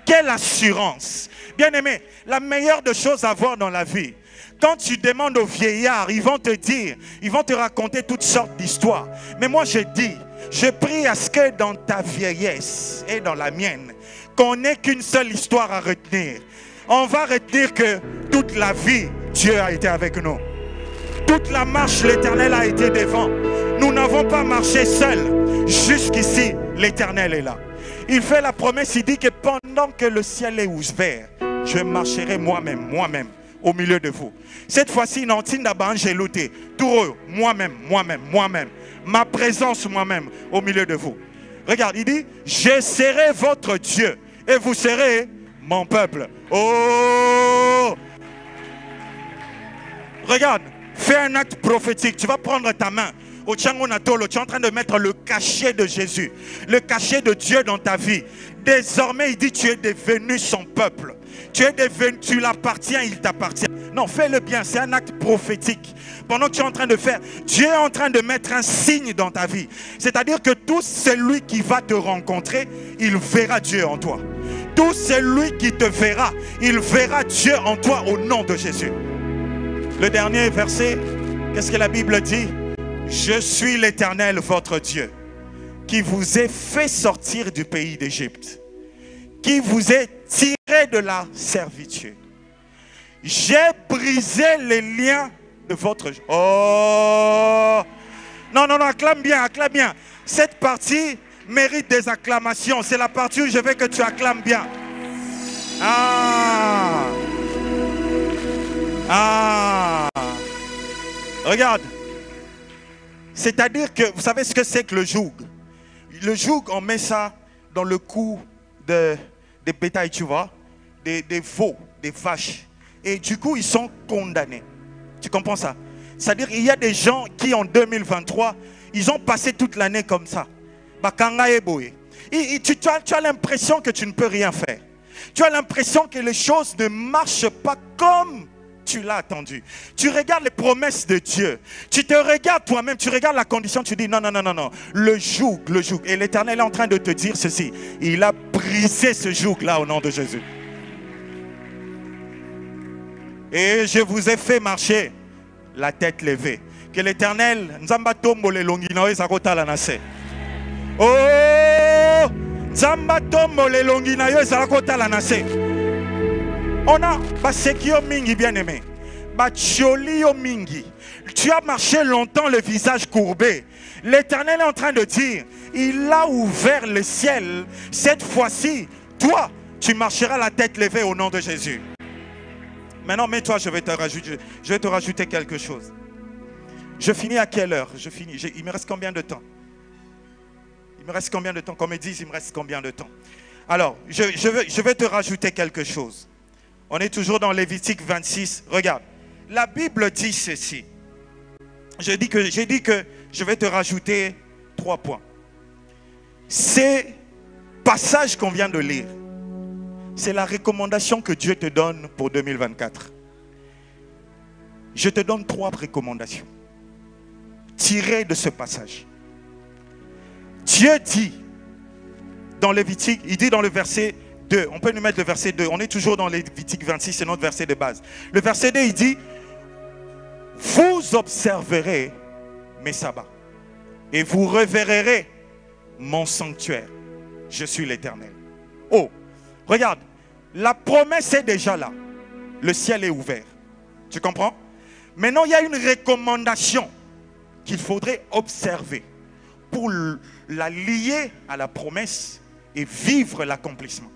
quelle assurance. Bien aimé, la meilleure des choses à voir dans la vie, quand tu demandes aux vieillards, ils vont te dire, ils vont te raconter toutes sortes d'histoires. Mais moi je dis, je prie à ce que dans ta vieillesse et dans la mienne, qu'on n'ait qu'une seule histoire à retenir. On va retenir que toute la vie, Dieu a été avec nous. Toute la marche, l'Éternel a été devant. Nous n'avons pas marché seuls. Jusqu'ici, l'Éternel est là. Il fait la promesse, il dit que pendant que le ciel est ouvert, je marcherai moi-même, au milieu de vous. Cette fois-ci, moi-même. Ma présence moi-même au milieu de vous. Regarde, il dit, je serai votre Dieu et vous serez mon peuple. Oh! Regarde, fais un acte prophétique. Tu vas prendre ta main. Tu es en train de mettre le cachet de Jésus, le cachet de Dieu dans ta vie. Désormais, il dit, tu es devenu son peuple. Tu es devenu, tu l'appartiens, il t'appartient. Non, fais-le bien, c'est un acte prophétique. Pendant que tu es en train de faire, Dieu est en train de mettre un signe dans ta vie. C'est-à-dire que tout celui qui va te rencontrer, il verra Dieu en toi. Tout celui qui te verra, il verra Dieu en toi au nom de Jésus. Le dernier verset, qu'est-ce que la Bible dit? Je suis l'Éternel, votre Dieu, qui vous ai fait sortir du pays d'Égypte, qui vous ai tiré de la servitude. J'ai brisé les liens de votre... Oh! Non, acclame bien, acclame bien. Cette partie mérite des acclamations. C'est la partie où je veux que tu acclames bien. Regarde. C'est-à-dire que, vous savez ce que c'est que le joug? Le joug, on met ça dans le cou des bétails, tu vois, des veaux, des vaches. Et du coup, ils sont condamnés. Tu comprends ça? C'est-à-dire qu'il y a des gens qui, en 2023, ils ont passé toute l'année comme ça. Tu as l'impression que tu ne peux rien faire. Tu as l'impression que les choses ne marchent pas comme tu l'as attendu. Tu regardes les promesses de Dieu. Tu te regardes toi-même, tu regardes la condition, tu dis non, non, non, non, non. Le joug, le joug. Et l'Éternel est en train de te dire ceci. Il a brisé ce joug-là au nom de Jésus. Et je vous ai fait marcher la tête levée. Que l'Éternel, Nzamba tombo le longina ezakota la nase. Oh, Nzamba tombo le longina ezakota la nase. On a basekio mingi bien aimé. Bacholio mingi. Tu as marché longtemps le visage courbé. L'Éternel est en train de dire, il a ouvert le ciel. Cette fois-ci, toi, tu marcheras la tête levée au nom de Jésus. Maintenant, mets-toi, je vais te rajouter quelque chose. Je finis à quelle heure? Je finis. Il me reste combien de temps? Il me reste combien de temps? Qu'on me dise, il me reste combien de temps? Alors, je vais te rajouter quelque chose. On est toujours dans Lévitique 26. Regarde, la Bible dit ceci. J'ai dit que je vais te rajouter 3 points. Ces passages qu'on vient de lire, c'est la recommandation que Dieu te donne pour 2024. Je te donne 3 recommandations tirées de ce passage. Dieu dit dans Lévitique, il dit dans le verset 2, on peut nous mettre le verset 2, on est toujours dans Lévitique 26, c'est notre verset de base. Le verset 2, il dit, vous observerez mes sabbats et vous reverrez mon sanctuaire. Je suis l'Éternel. Oh, regarde, la promesse est déjà là. Le ciel est ouvert. Tu comprends? Maintenant, il y a une recommandation qu'il faudrait observer pour la lier à la promesse et vivre l'accomplissement.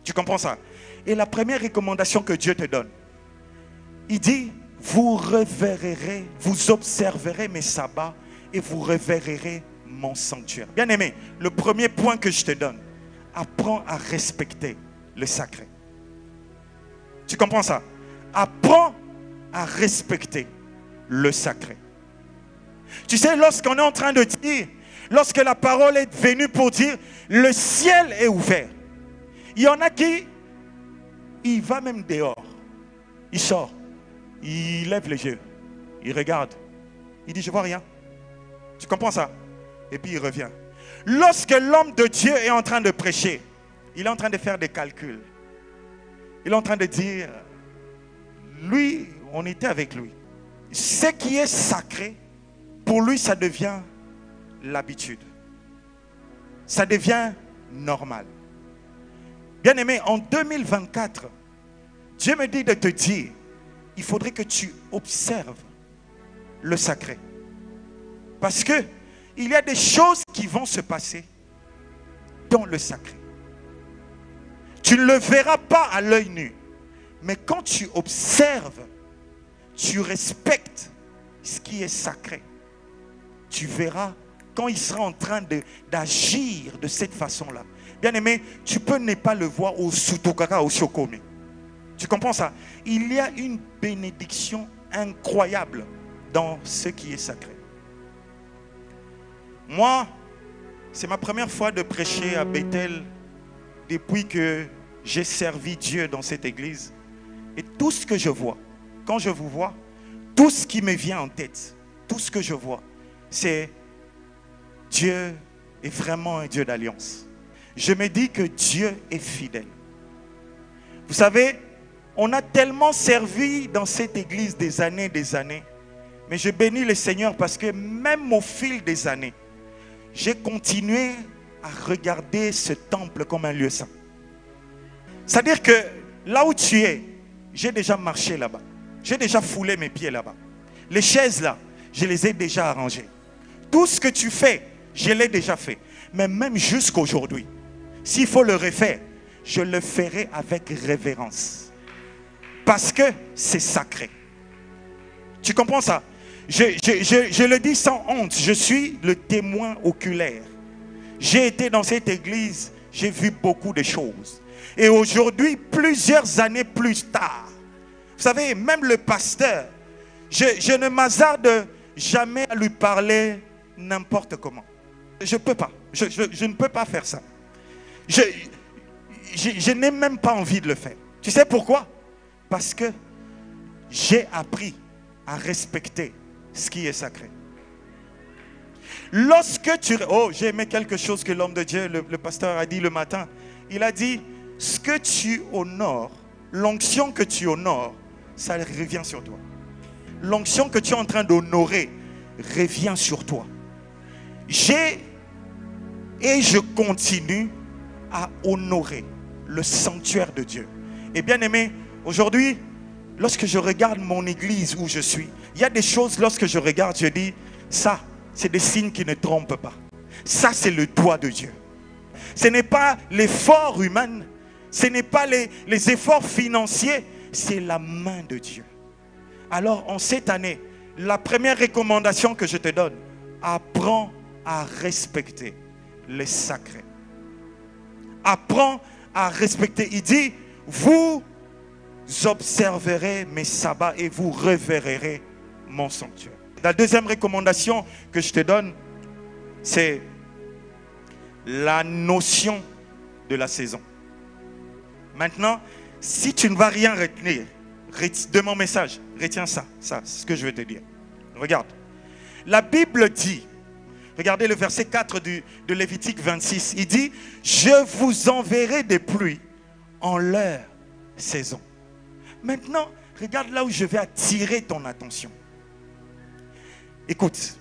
Tu comprends ça? Et la première recommandation que Dieu te donne, il dit, vous reverrez, vous observerez mes sabbats et vous reverrez mon sanctuaire. Bien aimé, le premier point que je te donne, apprends à respecter le sacré. Tu comprends ça? Apprends à respecter le sacré. Tu sais, lorsqu'on est en train de dire, lorsque la parole est venue pour dire, le ciel est ouvert. Il y en a qui, il va même dehors. Il sort. Il lève les yeux. Il regarde. Il dit, je vois rien. Tu comprends ça? Et puis il revient. Lorsque l'homme de Dieu est en train de prêcher, il est en train de faire des calculs. Il est en train de dire, lui, on était avec lui. Ce qui est sacré, pour lui, ça devient l'habitude. Ça devient normal. Bien aimé, en 2024, Dieu me dit de te dire, il faudrait que tu observes le sacré. Parce que il y a des choses qui vont se passer dans le sacré. Tu ne le verras pas à l'œil nu. Mais quand tu observes, tu respectes ce qui est sacré. Tu verras quand il sera en train d'agir de cette façon-là. Bien aimé, tu peux ne pas le voir au Sutokaka, au Shokome. Tu comprends ça? Il y a une bénédiction incroyable dans ce qui est sacré. Moi, c'est ma première fois de prêcher à Bethel depuis que j'ai servi Dieu dans cette église. Et tout ce que je vois, quand je vous vois, tout ce qui me vient en tête, tout ce que je vois, c'est Dieu est vraiment un Dieu d'alliance. Je me dis que Dieu est fidèle. Vous savez, on a tellement servi dans cette église des années, mais je bénis le Seigneur parce que même au fil des années, j'ai continué à regarder ce temple comme un lieu saint. C'est-à-dire que là où tu es, j'ai déjà marché là-bas. J'ai déjà foulé mes pieds là-bas. Les chaises là, je les ai déjà arrangées. Tout ce que tu fais, je l'ai déjà fait. Mais même jusqu'aujourd'hui, s'il faut le refaire, je le ferai avec révérence. Parce que c'est sacré. Tu comprends ça? Je le dis sans honte, je suis le témoin oculaire. J'ai été dans cette église, j'ai vu beaucoup de choses. Et aujourd'hui, plusieurs années plus tard, vous savez, même le pasteur, je ne m'hasarde jamais à lui parler n'importe comment. Je ne peux pas. Je ne peux pas faire ça. Je n'ai même pas envie de le faire. Tu sais pourquoi? Parce que j'ai appris à respecter ce qui est sacré. Lorsque tu... Oh, j'ai aimé quelque chose que l'homme de Dieu, le pasteur a dit le matin. Il a dit, ce que tu honores, l'onction que tu honores, ça revient sur toi. L'onction que tu es en train d'honorer revient sur toi. Et je continue à honorer le sanctuaire de Dieu. Et bien aimé, aujourd'hui, lorsque je regarde mon église où je suis, il y a des choses, lorsque je regarde, je dis, ça, c'est des signes qui ne trompent pas. Ça, c'est le doigt de Dieu. Ce n'est pas l'effort humain, ce n'est pas les efforts financiers, c'est la main de Dieu. Alors, en cette année, la première recommandation que je te donne, apprends à respecter les sacrés. Apprends à respecter. Il dit, vous observerez mes sabbats et vous reverrez mon sanctuaire. La deuxième recommandation que je te donne, c'est la notion de la saison. Maintenant, si tu ne vas rien retenir de mon message, retiens ça, c'est ce que je vais te dire. Regarde, la Bible dit, regardez le verset 4 de Lévitique 26, il dit, je vous enverrai des pluies en leur saison. Maintenant, regarde là où je vais attirer ton attention. Écoute,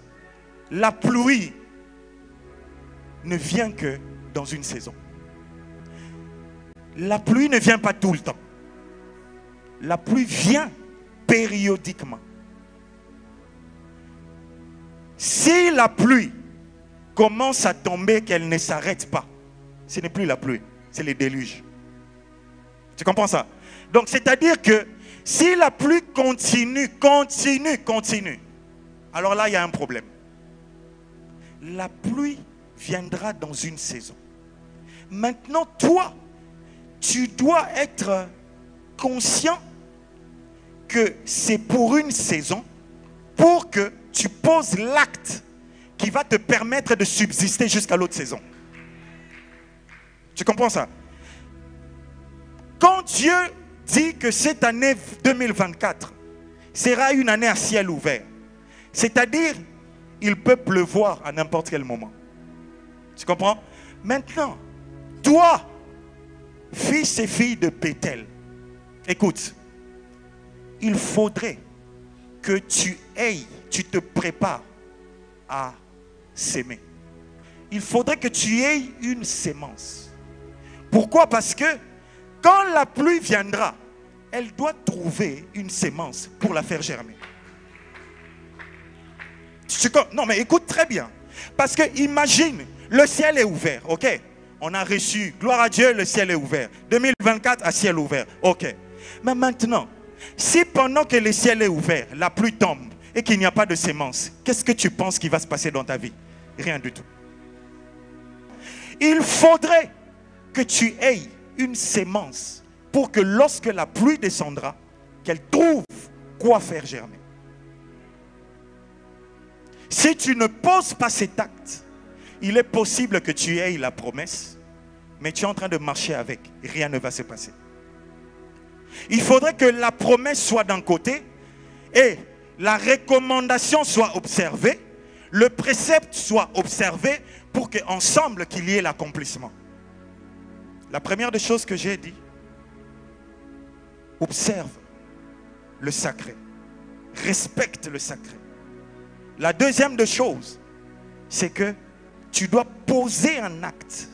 la pluie ne vient que dans une saison. La pluie ne vient pas tout le temps. La pluie vient périodiquement. Si la pluie commence à tomber, qu'elle ne s'arrête pas, ce n'est plus la pluie, c'est les déluges. Tu comprends ça? Donc, c'est-à-dire que si la pluie continue, alors là, il y a un problème. La pluie viendra dans une saison. Maintenant, toi, tu dois être conscient que c'est pour une saison, pour que tu poses l'acte qui va te permettre de subsister jusqu'à l'autre saison. Tu comprends ça? Quand Dieu dit que cette année 2024 sera une année à ciel ouvert, c'est-à-dire, il peut pleuvoir à n'importe quel moment. Tu comprends? Maintenant, toi, fils et filles de Bethel, écoute, il faudrait que tu te prépares à s'aimer. Il faudrait que tu aies une sémence. Pourquoi? Parce que quand la pluie viendra, elle doit trouver une sémence pour la faire germer. Non mais écoute très bien. Parce que imagine, le ciel est ouvert, ok? On a reçu, gloire à Dieu, le ciel est ouvert. 2024 à ciel ouvert, ok. Mais maintenant, si pendant que le ciel est ouvert, la pluie tombe et qu'il n'y a pas de sémence, qu'est-ce que tu penses qui va se passer dans ta vie? Rien du tout. Il faudrait que tu aies une sémence pour que lorsque la pluie descendra, qu'elle trouve quoi faire germer. Si tu ne poses pas cet acte, il est possible que tu aies la promesse, mais tu es en train de marcher avec. Rien ne va se passer. Il faudrait que la promesse soit d'un côté et la recommandation soit observée, le précepte soit observé pour qu'ensemble qu'il y ait l'accomplissement. La première des choses que j'ai dit, observe le sacré, respecte le sacré. La deuxième des choses, c'est que tu dois poser un acte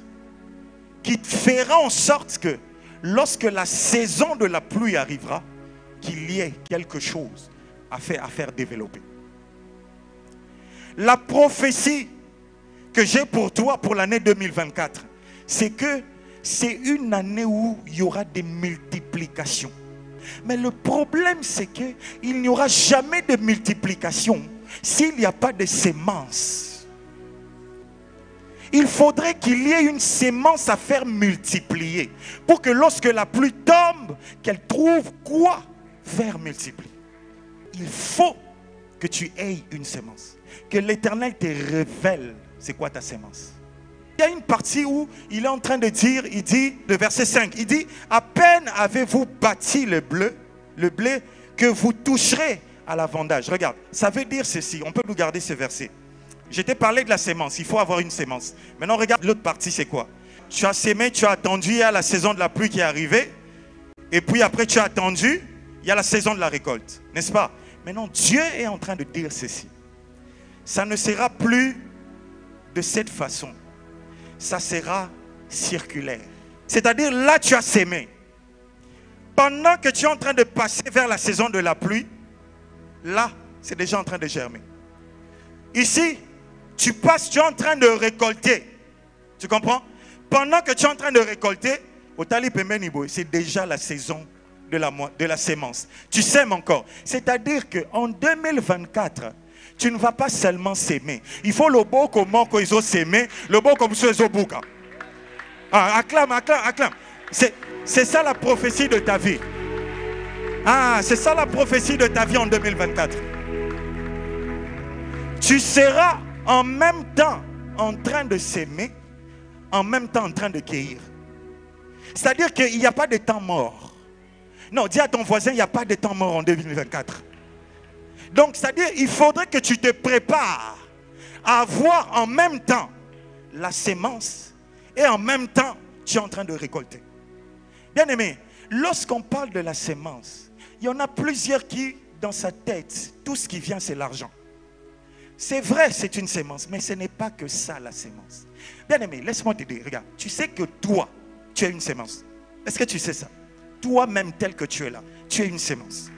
qui te fera en sorte que lorsque la saison de la pluie arrivera, qu'il y ait quelque chose à faire développer. La prophétie que j'ai pour toi pour l'année 2024, c'est que c'est une année où il y aura des multiplications. Mais le problème, c'est qu'il n'y aura jamais de multiplication s'il n'y a pas de sémence. Il faudrait qu'il y ait une sémence à faire multiplier pour que lorsque la pluie tombe, qu'elle trouve quoi faire multiplier. Il faut que tu aies une sémence. Que l'Éternel te révèle c'est quoi ta sémence. Il y a une partie où il est en train de dire, il dit, le verset 5, il dit, à peine avez-vous bâti le blé que vous toucherez à la vendage. Regarde, ça veut dire ceci. On peut nous garder ce verset. Je t'ai parlé de la sémence. Il faut avoir une sémence. Maintenant, regarde l'autre partie, c'est quoi? Tu as sémé, tu as attendu, il y a la saison de la pluie qui est arrivée. Et puis après, tu as attendu, il y a la saison de la récolte. N'est-ce pas? Maintenant, Dieu est en train de dire ceci. Ça ne sera plus de cette façon. Ça sera circulaire. C'est-à-dire, là, tu as sémé. Pendant que tu es en train de passer vers la saison de la pluie, là, c'est déjà en train de germer. Ici, tu passes, tu es en train de récolter. Tu comprends? Pendant que tu es en train de récolter, au Tali Pemenibo, c'est déjà la saison de la sémence. Tu sèmes encore. C'est-à-dire qu'en 2024, tu ne vas pas seulement s'aimer. Il faut le beau comment ils ont s'aimé, le beau comme ils ont bouca. Ah, acclame, acclame, acclame. C'est ça la prophétie de ta vie. Ah, c'est ça la prophétie de ta vie en 2024. Tu seras en même temps en train de s'aimer, en même temps en train de cueillir. C'est-à-dire qu'il n'y a pas de temps mort. Non, dis à ton voisin, il n'y a pas de temps mort en 2024. Donc, c'est-à-dire il faudrait que tu te prépares à avoir en même temps la sémence et en même temps, tu es en train de récolter. Bien-aimé, lorsqu'on parle de la sémence, il y en a plusieurs qui, dans sa tête, tout ce qui vient, c'est l'argent. C'est vrai, c'est une sémence, mais ce n'est pas que ça, la sémence. Bien-aimé, laisse-moi te dire, regarde, tu sais que toi, tu es une sémence. Est-ce que tu sais ça? Toi-même, tel que tu es là, tu es une sémence.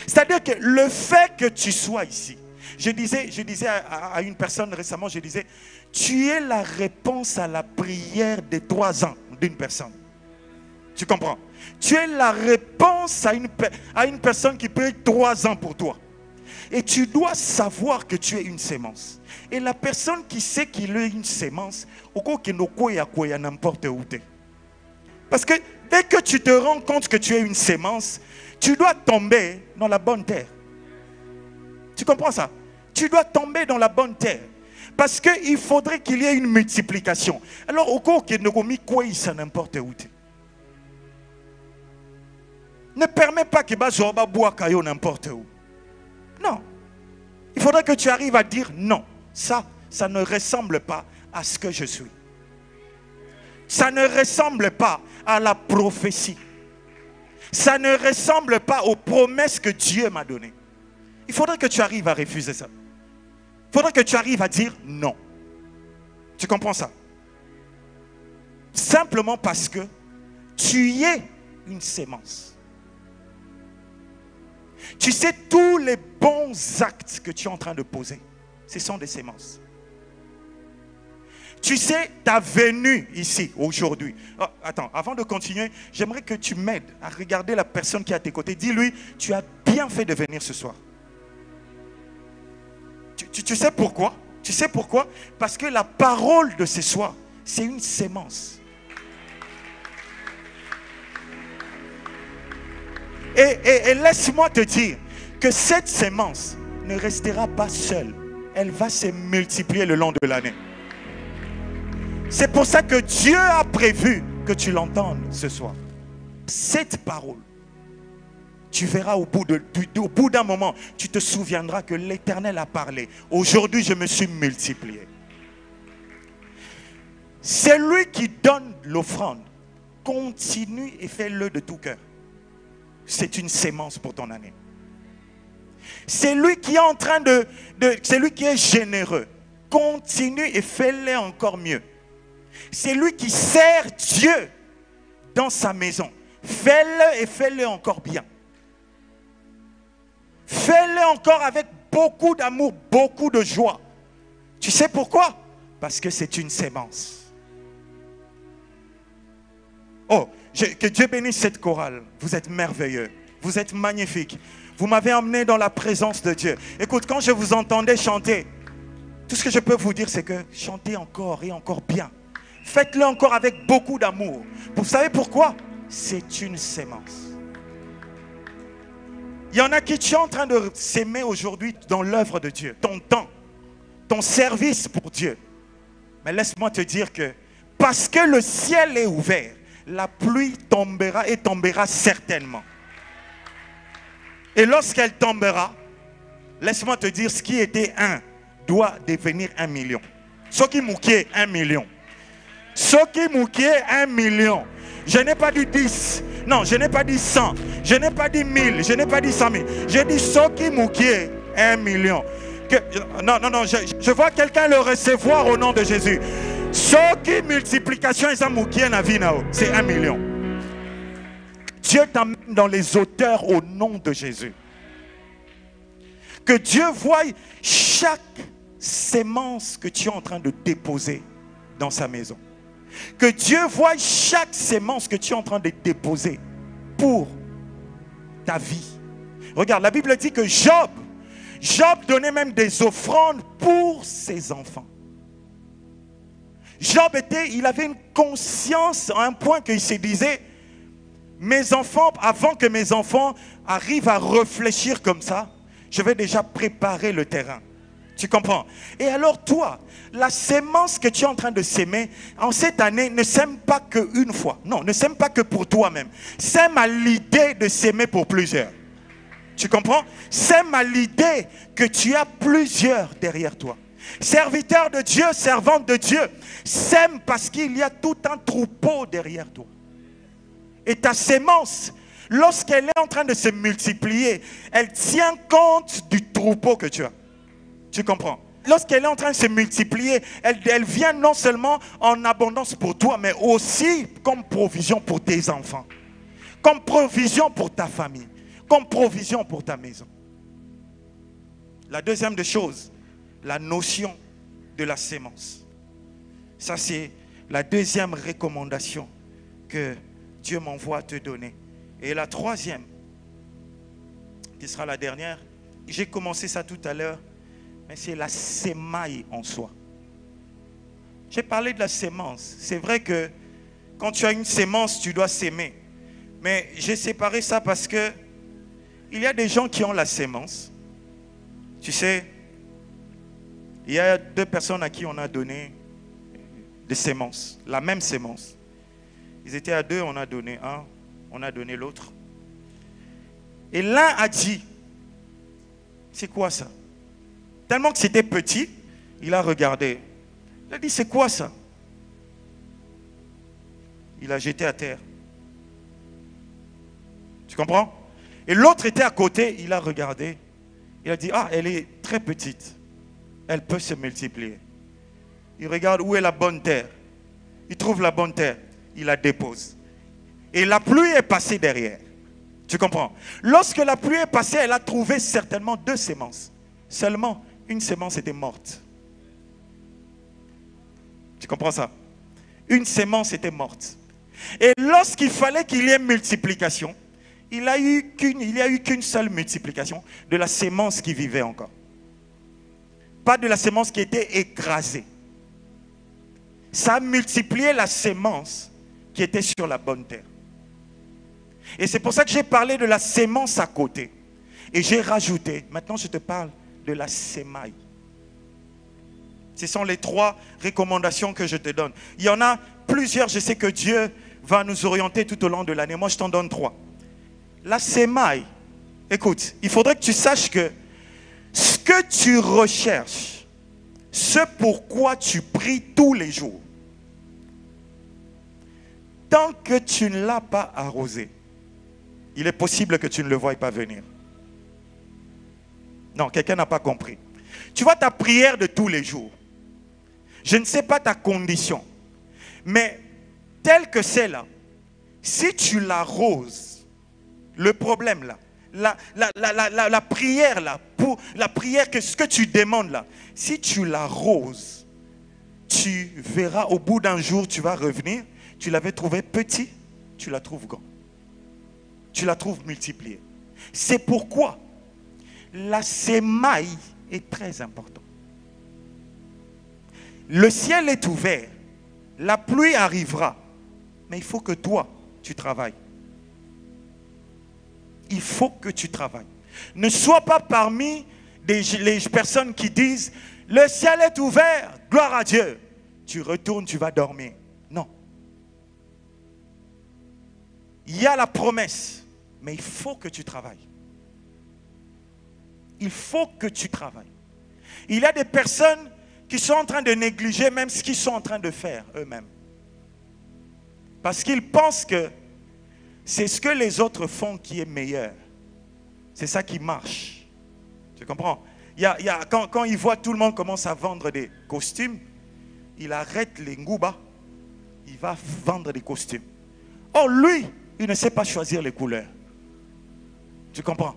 C'est-à-dire que le fait que tu sois ici, je disais à une personne récemment, je disais, tu es la réponse à la prière de 3 ans d'une personne. Tu comprends? Tu es la réponse à une personne qui prie 3 ans pour toi. Et tu dois savoir que tu es une sémence. Et la personne qui sait qu'il est une sémence, n'importe où tu es. Parce que dès que tu te rends compte que tu es une sémence, tu dois tomber dans la bonne terre. Tu comprends ça? Tu dois tomber dans la bonne terre. Parce qu'il faudrait qu'il y ait une multiplication. Alors, au cours qu'il ne commis quoi, ça n'importe où tu es. Ne permets pas que Bazoba boit caillou n'importe où. Non. Il faudrait que tu arrives à dire non. Ça ne ressemble pas à ce que je suis. Ça ne ressemble pas à la prophétie. Ça ne ressemble pas aux promesses que Dieu m'a données. Il faudrait que tu arrives à refuser ça. Il faudrait que tu arrives à dire non. Tu comprends ça? Simplement parce que tu es une sémence. Tu sais, tous les bons actes que tu es en train de poser, ce sont des sémences. Tu sais, ta venue ici, aujourd'hui. Oh, attends, avant de continuer, j'aimerais que tu m'aides à regarder la personne qui est à tes côtés. Dis-lui, tu as bien fait de venir ce soir. Tu sais pourquoi? Tu sais pourquoi? Parce que la parole de ce soir, c'est une sémence. Et laisse-moi te dire que cette sémence ne restera pas seule. Elle va se multiplier le long de l'année. C'est pour ça que Dieu a prévu que tu l'entendes ce soir. Cette parole, tu verras au bout d'un moment, tu te souviendras que l'Éternel a parlé. Aujourd'hui, je me suis multiplié. C'est lui qui donne l'offrande. Continue et fais-le de tout cœur. C'est une sémence pour ton année. C'est lui qui est en train c'est lui qui est généreux. Continue et fais-le encore mieux. C'est lui qui sert Dieu dans sa maison. Fais-le et fais-le encore bien. Fais-le encore avec beaucoup d'amour, beaucoup de joie. Tu sais pourquoi? Parce que c'est une sémence. Oh, que Dieu bénisse cette chorale. Vous êtes merveilleux. Vous êtes magnifiques. Vous m'avez emmené dans la présence de Dieu. Écoute, quand je vous entendais chanter, tout ce que je peux vous dire, c'est que chantez encore et encore bien. Faites-le encore avec beaucoup d'amour. Vous savez pourquoi? C'est une sémence. Il y en a qui sont en train de s'aimer aujourd'hui dans l'œuvre de Dieu. Ton temps, ton service pour Dieu. Mais laisse-moi te dire que parce que le ciel est ouvert, la pluie tombera et tombera certainement. Et lorsqu'elle tombera, laisse-moi te dire, ce qui était 1 doit devenir 1 million. Ce qui mouquait 1 million. Ce qui mouquait 1 million. Je n'ai pas dit 10. Non, je n'ai pas dit 100. Je n'ai pas dit 1000. Je n'ai pas dit 100 000. J'ai dit ce qui mouquait 1 million. Non, je vois quelqu'un le recevoir au nom de Jésus. Ce qui multiplication et ça mouquait na vie, c'est 1 million. Dieu t'amène dans les hauteurs au nom de Jésus. Que Dieu voie chaque sémence que tu es en train de déposer dans sa maison. Que Dieu voie chaque sémence que tu es en train de déposer pour ta vie. Regarde, la Bible dit que Job donnait même des offrandes pour ses enfants. Job il avait une conscience à un point qu'il se disait, mes enfants, avant que mes enfants arrivent à réfléchir comme ça, je vais déjà préparer le terrain. Tu comprends? Et alors toi, la sémence que tu es en train de s'aimer, en cette année, ne sème pas qu'une fois. Non, ne sème pas que pour toi-même. Sème à l'idée de s'aimer pour plusieurs. Tu comprends? Sème à l'idée que tu as plusieurs derrière toi. Serviteur de Dieu, servante de Dieu. Sème parce qu'il y a tout un troupeau derrière toi. Et ta sémence, lorsqu'elle est en train de se multiplier, elle tient compte du troupeau que tu as. Tu comprends? Lorsqu'elle est en train de se multiplier, elle vient non seulement en abondance pour toi, mais aussi comme provision pour tes enfants. Comme provision pour ta famille. Comme provision pour ta maison. La deuxième des choses, la notion de la sémence. Ça, c'est la deuxième recommandation que Dieu m'envoie à te donner. Et la troisième, qui sera la dernière, j'ai commencé ça tout à l'heure, mais c'est la sémaille en soi. J'ai parlé de la sémence. C'est vrai que quand tu as une sémence, tu dois s'aimer. Mais j'ai séparé ça parce que il y a des gens qui ont la sémence. Tu sais, il y a 2 personnes à qui on a donné des sémences, la même sémence. Ils étaient à 2, on a donné un, on a donné l'autre. Et l'un a dit, c'est quoi ça? Tellement que c'était petit, il a regardé. Il a dit, c'est quoi ça? Il a jeté à terre. Tu comprends? Et l'autre était à côté, il a regardé. Il a dit, ah, elle est très petite. Elle peut se multiplier. Il regarde où est la bonne terre. Il trouve la bonne terre. Il la dépose. Et la pluie est passée derrière. Tu comprends? Lorsque la pluie est passée, elle a trouvé certainement 2 sémences. Seulement, une sémence était morte. Tu comprends ça? Une sémence était morte. Et lorsqu'il fallait qu'il y ait multiplication, il n'y a eu qu'une seule multiplication de la sémence qui vivait encore. Pas de la sémence qui était écrasée. Ça a multiplié la sémence qui était sur la bonne terre. Et c'est pour ça que j'ai parlé de la sémence à côté. Et j'ai rajouté, maintenant je te parle de la sémaille. Ce sont les 3 recommandations que je te donne. Il y en a plusieurs, je sais que Dieu va nous orienter tout au long de l'année. Moi je t'en donne 3. La sémaille, écoute, il faudrait que tu saches que ce que tu recherches, ce pourquoi tu pries tous les jours, tant que tu ne l'as pas arrosé, il est possible que tu ne le voies pas venir. Non, quelqu'un n'a pas compris. Tu vois ta prière de tous les jours. Je ne sais pas ta condition, mais telle que c'est là, si tu l'arroses, le problème là, la prière là, pour la prière que ce que tu demandes là, si tu l'arroses, tu verras au bout d'un jour, tu vas revenir, tu l'avais trouvé petit, tu la trouves grand. Tu la trouves multipliée. C'est pourquoi la sémaille est très importante. Le ciel est ouvert, la pluie arrivera, mais il faut que toi, tu travailles. Il faut que tu travailles. Ne sois pas parmi les personnes qui disent « Le ciel est ouvert, gloire à Dieu ». Tu retournes, tu vas dormir. Non. Il y a la promesse, mais il faut que tu travailles. Il faut que tu travailles. Il y a des personnes qui sont en train de négliger même ce qu'ils sont en train de faire eux-mêmes. Parce qu'ils pensent que c'est ce que les autres font qui est meilleur. C'est ça qui marche. Tu comprends? Quand il voit tout le monde commence à vendre des costumes, il arrête les ngoubas, il va vendre des costumes. Or lui, il ne sait pas choisir les couleurs. Tu comprends?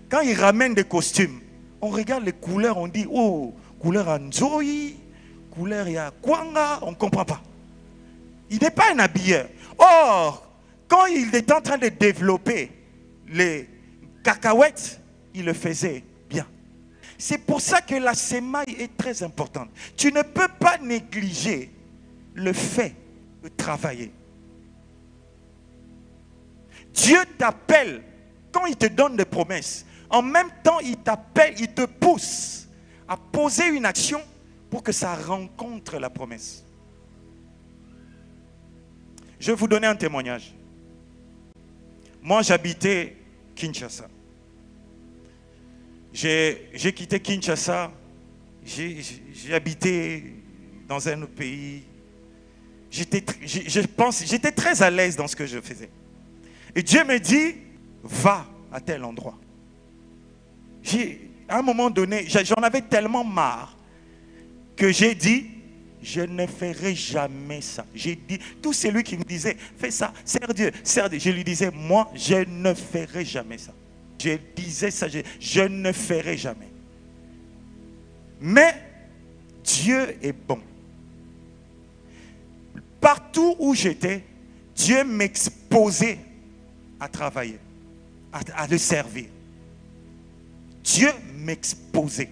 Quand il ramène des costumes, on regarde les couleurs, on dit, oh, couleur Anzoi, couleur Yakwanga, on ne comprend pas. Il n'est pas un habilleur. Or, quand il est en train de développer les cacahuètes, il le faisait bien. C'est pour ça que la sémaille est très importante. Tu ne peux pas négliger le fait de travailler. Dieu t'appelle quand il te donne des promesses. En même temps, il t'appelle, il te pousse à poser une action pour que ça rencontre la promesse. Je vais vous donner un témoignage. Moi, j'habitais Kinshasa. J'ai quitté Kinshasa. J'ai habité dans un autre pays. J'étais très à l'aise dans ce que je faisais. Et Dieu me dit, va à tel endroit. À un moment donné, j'en avais tellement marre que j'ai dit, je ne ferai jamais ça. J'ai dit, tout celui qui me disait, fais ça, sers Dieu, sers Dieu. Je lui disais, moi, je ne ferai jamais ça. Je disais ça, je ne ferai jamais. Mais Dieu est bon. Partout où j'étais, Dieu m'exposait à travailler, à le servir. Dieu m'exposait.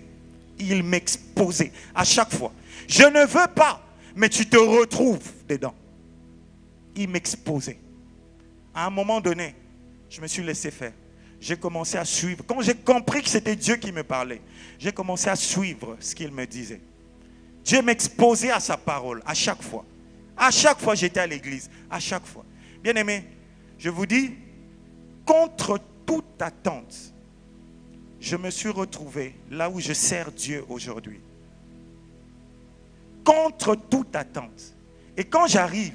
Il m'exposait à chaque fois. Je ne veux pas, mais tu te retrouves dedans. Il m'exposait. À un moment donné, je me suis laissé faire. J'ai commencé à suivre. Quand j'ai compris que c'était Dieu qui me parlait, j'ai commencé à suivre ce qu'il me disait. Dieu m'exposait à sa parole à chaque fois. À chaque fois, j'étais à l'église. À chaque fois. Bien aimé, je vous dis, contre toute attente, je me suis retrouvé là où je sers Dieu aujourd'hui. Contre toute attente. Et quand j'arrive,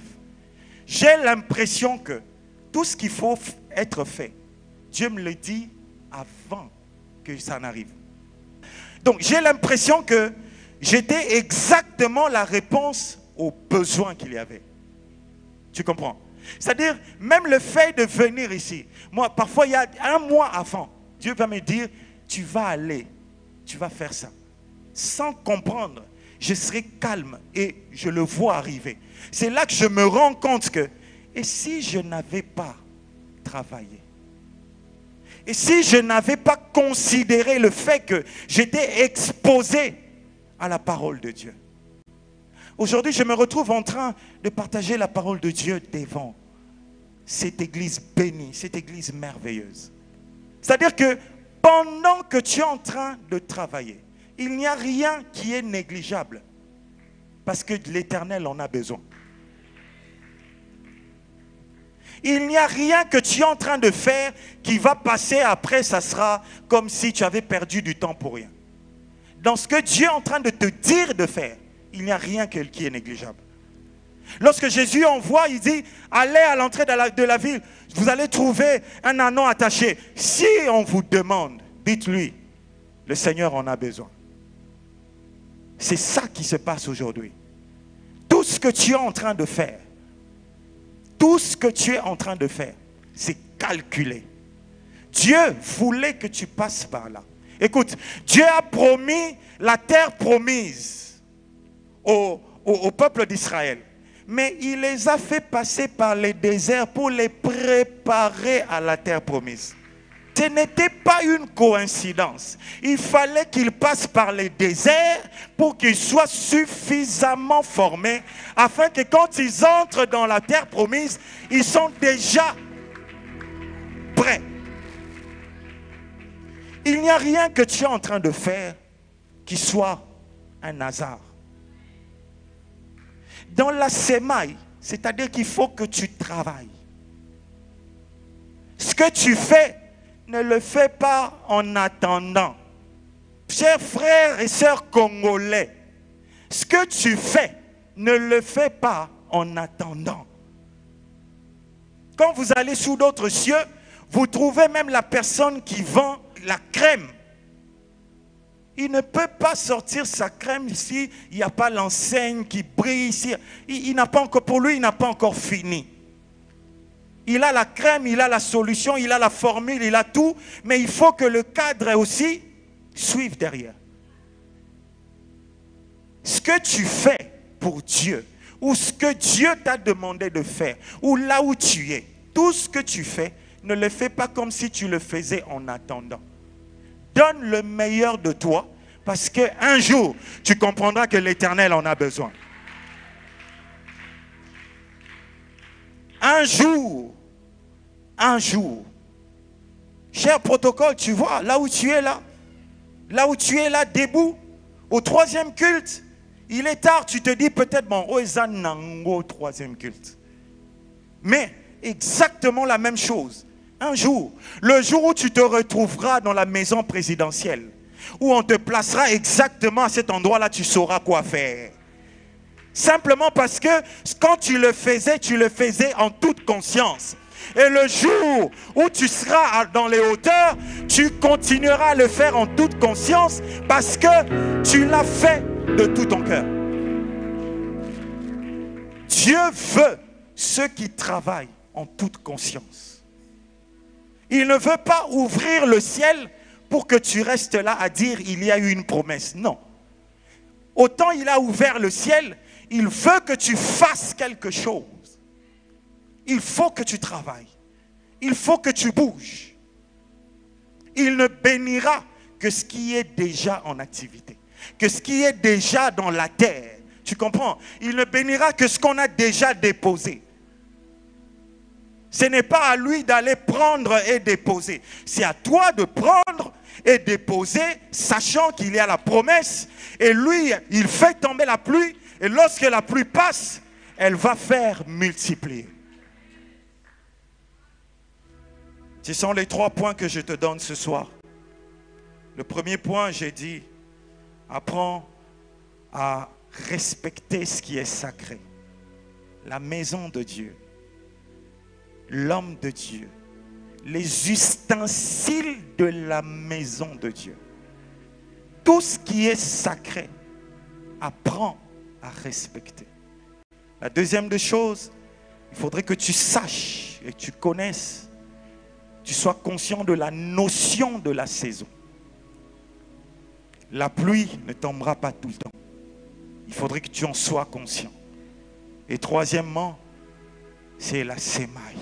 j'ai l'impression que tout ce qu'il faut être fait, Dieu me le dit avant que ça n'arrive. Donc j'ai l'impression que j'étais exactement la réponse aux besoins qu'il y avait. Tu comprends? C'est-à-dire, même le fait de venir ici, moi, parfois, il y a un mois avant, Dieu va me dire, tu vas aller, tu vas faire ça. Sans comprendre, je serai calme et je le vois arriver. C'est là que je me rends compte que, et si je n'avais pas travaillé? Et si je n'avais pas considéré le fait que j'étais exposé à la parole de Dieu? Aujourd'hui, je me retrouve en train de partager la parole de Dieu devant cette église bénie, cette église merveilleuse. C'est-à-dire que pendant que tu es en train de travailler, il n'y a rien qui est négligeable. Parce que l'Éternel en a besoin. Il n'y a rien que tu es en train de faire qui va passer après, ça sera comme si tu avais perdu du temps pour rien. Dans ce que Dieu est en train de te dire de faire, il n'y a rien qui est négligeable. Lorsque Jésus envoie, il dit, allez à l'entrée de la ville, vous allez trouver un ânon attaché. Si on vous demande, dites-lui, le Seigneur en a besoin. C'est ça qui se passe aujourd'hui. Tout ce que tu es en train de faire, tout ce que tu es en train de faire, c'est calculé. Dieu voulait que tu passes par là. Écoute, Dieu a promis la terre promise au peuple d'Israël. Mais il les a fait passer par les déserts pour les préparer à la terre promise. Ce n'était pas une coïncidence. Il fallait qu'ils passent par les déserts pour qu'ils soient suffisamment formés afin que quand ils entrent dans la terre promise, ils sont déjà prêts. Il n'y a rien que tu es en train de faire qui soit un hasard. Dans la sémaille, c'est-à-dire qu'il faut que tu travailles. Ce que tu fais, ne le fais pas en attendant Chers frères et sœurs congolais, ce que tu fais, ne le fais pas en attendant. Quand vous allez sous d'autres cieux, vous trouvez même la personne qui vend la crème. Il ne peut pas sortir sa crème s'il n'y a pas l'enseigne qui brille. Il n'a pas encore, pour lui, il n'a pas encore fini. Il a la crème, il a la solution, il a la formule, il a tout. Mais il faut que le cadre aussi suive derrière. Ce que tu fais pour Dieu, ou ce que Dieu t'a demandé de faire, ou là où tu es, tout ce que tu fais, ne le fais pas comme si tu le faisais en attendant. Donne le meilleur de toi, parce qu'un jour, tu comprendras que l'Éternel en a besoin. Un jour, cher protocole, tu vois, là où tu es là, debout, au troisième culte, il est tard, tu te dis peut-être, bon, au troisième culte. Mais exactement la même chose. Un jour, le jour où tu te retrouveras dans la maison présidentielle, où on te placera exactement à cet endroit-là, tu sauras quoi faire. Simplement parce que quand tu le faisais en toute conscience. Et le jour où tu seras dans les hauteurs, tu continueras à le faire en toute conscience parce que tu l'as fait de tout ton cœur. Dieu veut ceux qui travaillent en toute conscience. Il ne veut pas ouvrir le ciel pour que tu restes là à dire il y a eu une promesse. Non. Autant il a ouvert le ciel, il veut que tu fasses quelque chose. Il faut que tu travailles. Il faut que tu bouges. Il ne bénira que ce qui est déjà en activité. Que ce qui est déjà dans la terre. Tu comprends? Il ne bénira que ce qu'on a déjà déposé. Ce n'est pas à lui d'aller prendre et déposer. C'est à toi de prendre et déposer, sachant qu'il y a la promesse. Et lui, il fait tomber la pluie. Et lorsque la pluie passe, elle va faire multiplier. Ce sont les 3 points que je te donne ce soir. Le premier point, j'ai dit, apprends à respecter ce qui est sacré. La maison de Dieu, l'homme de Dieu, les ustensiles de la maison de Dieu. Tout ce qui est sacré, apprends à respecter. La deuxième des choses, il faudrait que tu saches et tu connaisses, tu sois conscient de la notion de la saison. La pluie ne tombera pas tout le temps. Il faudrait que tu en sois conscient. Et troisièmement, c'est la sémaille.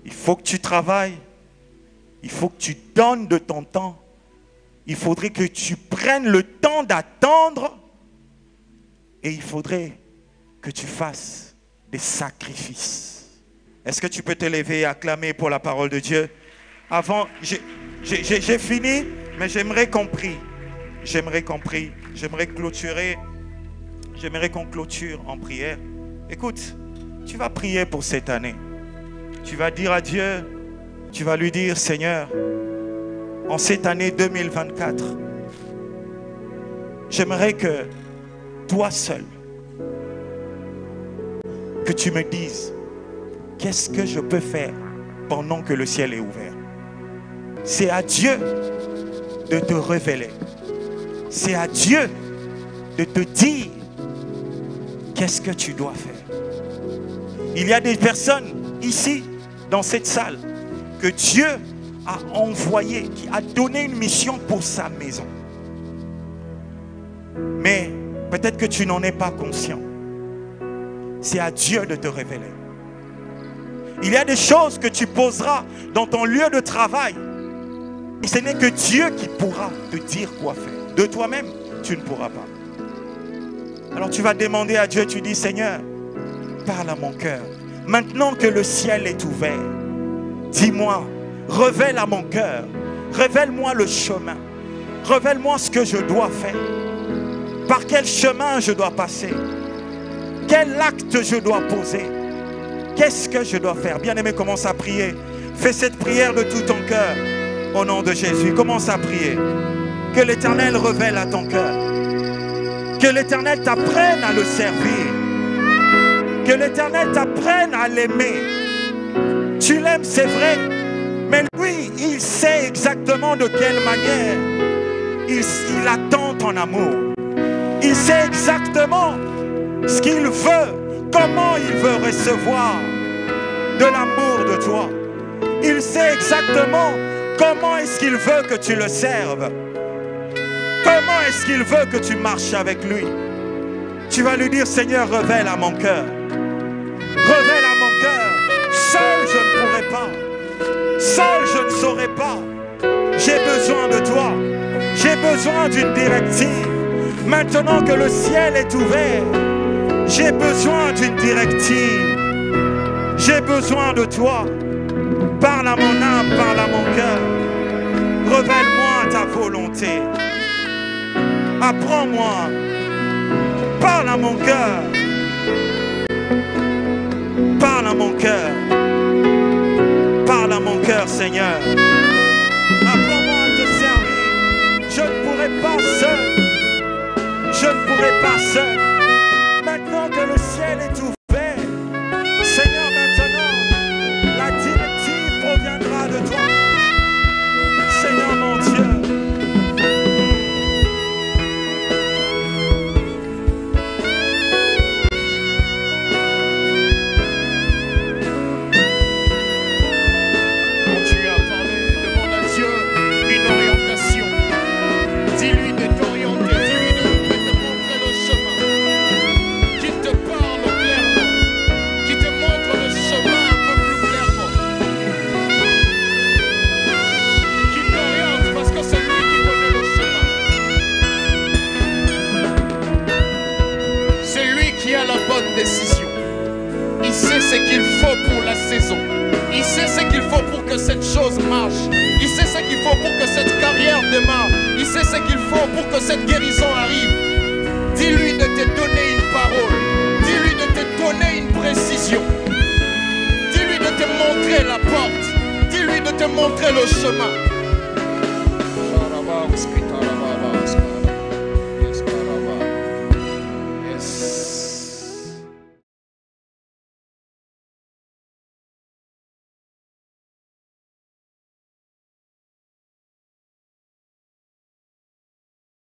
Il faut que tu travailles. Il faut que tu donnes de ton temps. Il faudrait que tu prennes le temps d'attendre. Et il faudrait que tu fasses des sacrifices. Est-ce que tu peux te lever et acclamer pour la parole de Dieu? Avant, j'ai fini, mais j'aimerais qu'on prie. J'aimerais clôturer. J'aimerais qu'on clôture en prière. Écoute, tu vas prier pour cette année. Tu vas dire à Dieu, tu vas lui dire, Seigneur, en cette année 2024, j'aimerais que toi seul, que tu me dises, qu'est-ce que je peux faire pendant que le ciel est ouvert? C'est à Dieu de te révéler. C'est à Dieu de te dire qu'est-ce que tu dois faire. Il y a des personnes ici, dans cette salle, que Dieu a envoyé, qui a donné une mission pour sa maison. Mais peut-être que tu n'en es pas conscient. C'est à Dieu de te révéler. Il y a des choses que tu poseras dans ton lieu de travail. Et ce n'est que Dieu qui pourra te dire quoi faire. De toi-même, tu ne pourras pas. Alors tu vas demander à Dieu, tu dis, Seigneur, parle à mon cœur. Maintenant que le ciel est ouvert, dis-moi, révèle à mon cœur, révèle-moi le chemin. Révèle-moi ce que je dois faire. Par quel chemin je dois passer. Quel acte je dois poser. Qu'est-ce que je dois faire? Bien-aimé, commence à prier. Fais cette prière de tout ton cœur. Au nom de Jésus, commence à prier. Que l'Éternel révèle à ton cœur. Que l'Éternel t'apprenne à le servir. Que l'Éternel t'apprenne à l'aimer. Tu l'aimes, c'est vrai. Mais lui, il sait exactement de quelle manière il attend ton amour. Il sait exactement ce qu'il veut, comment il veut recevoir de l'amour de toi. Il sait exactement comment est-ce qu'il veut que tu le serves. Comment est-ce qu'il veut que tu marches avec lui. Tu vas lui dire, Seigneur, révèle à mon cœur. Révèle à mon cœur. Seul je ne pourrai pas. Seul je ne saurais pas. J'ai besoin de toi. J'ai besoin d'une directive. Maintenant que le ciel est ouvert, j'ai besoin d'une directive. J'ai besoin de toi. Parle à mon âme, parle à mon cœur. Révèle-moi ta volonté. Apprends-moi. Parle à mon cœur. Parle à mon cœur. Parle à mon cœur, Seigneur. Apprends-moi à te servir. Je ne pourrai pas seul. Je ne pourrai pas seul. Maintenant que le ciel est ouvert, Seigneur, maintenant, la directive proviendra de toi. Seigneur mon Dieu. Décision. Il sait ce qu'il faut pour la saison. Il sait ce qu'il faut pour que cette chose marche. Il sait ce qu'il faut pour que cette carrière démarre. Il sait ce qu'il faut pour que cette guérison arrive. Dis-lui de te donner une parole. Dis-lui de te donner une précision. Dis-lui de te montrer la porte. Dis-lui de te montrer le chemin.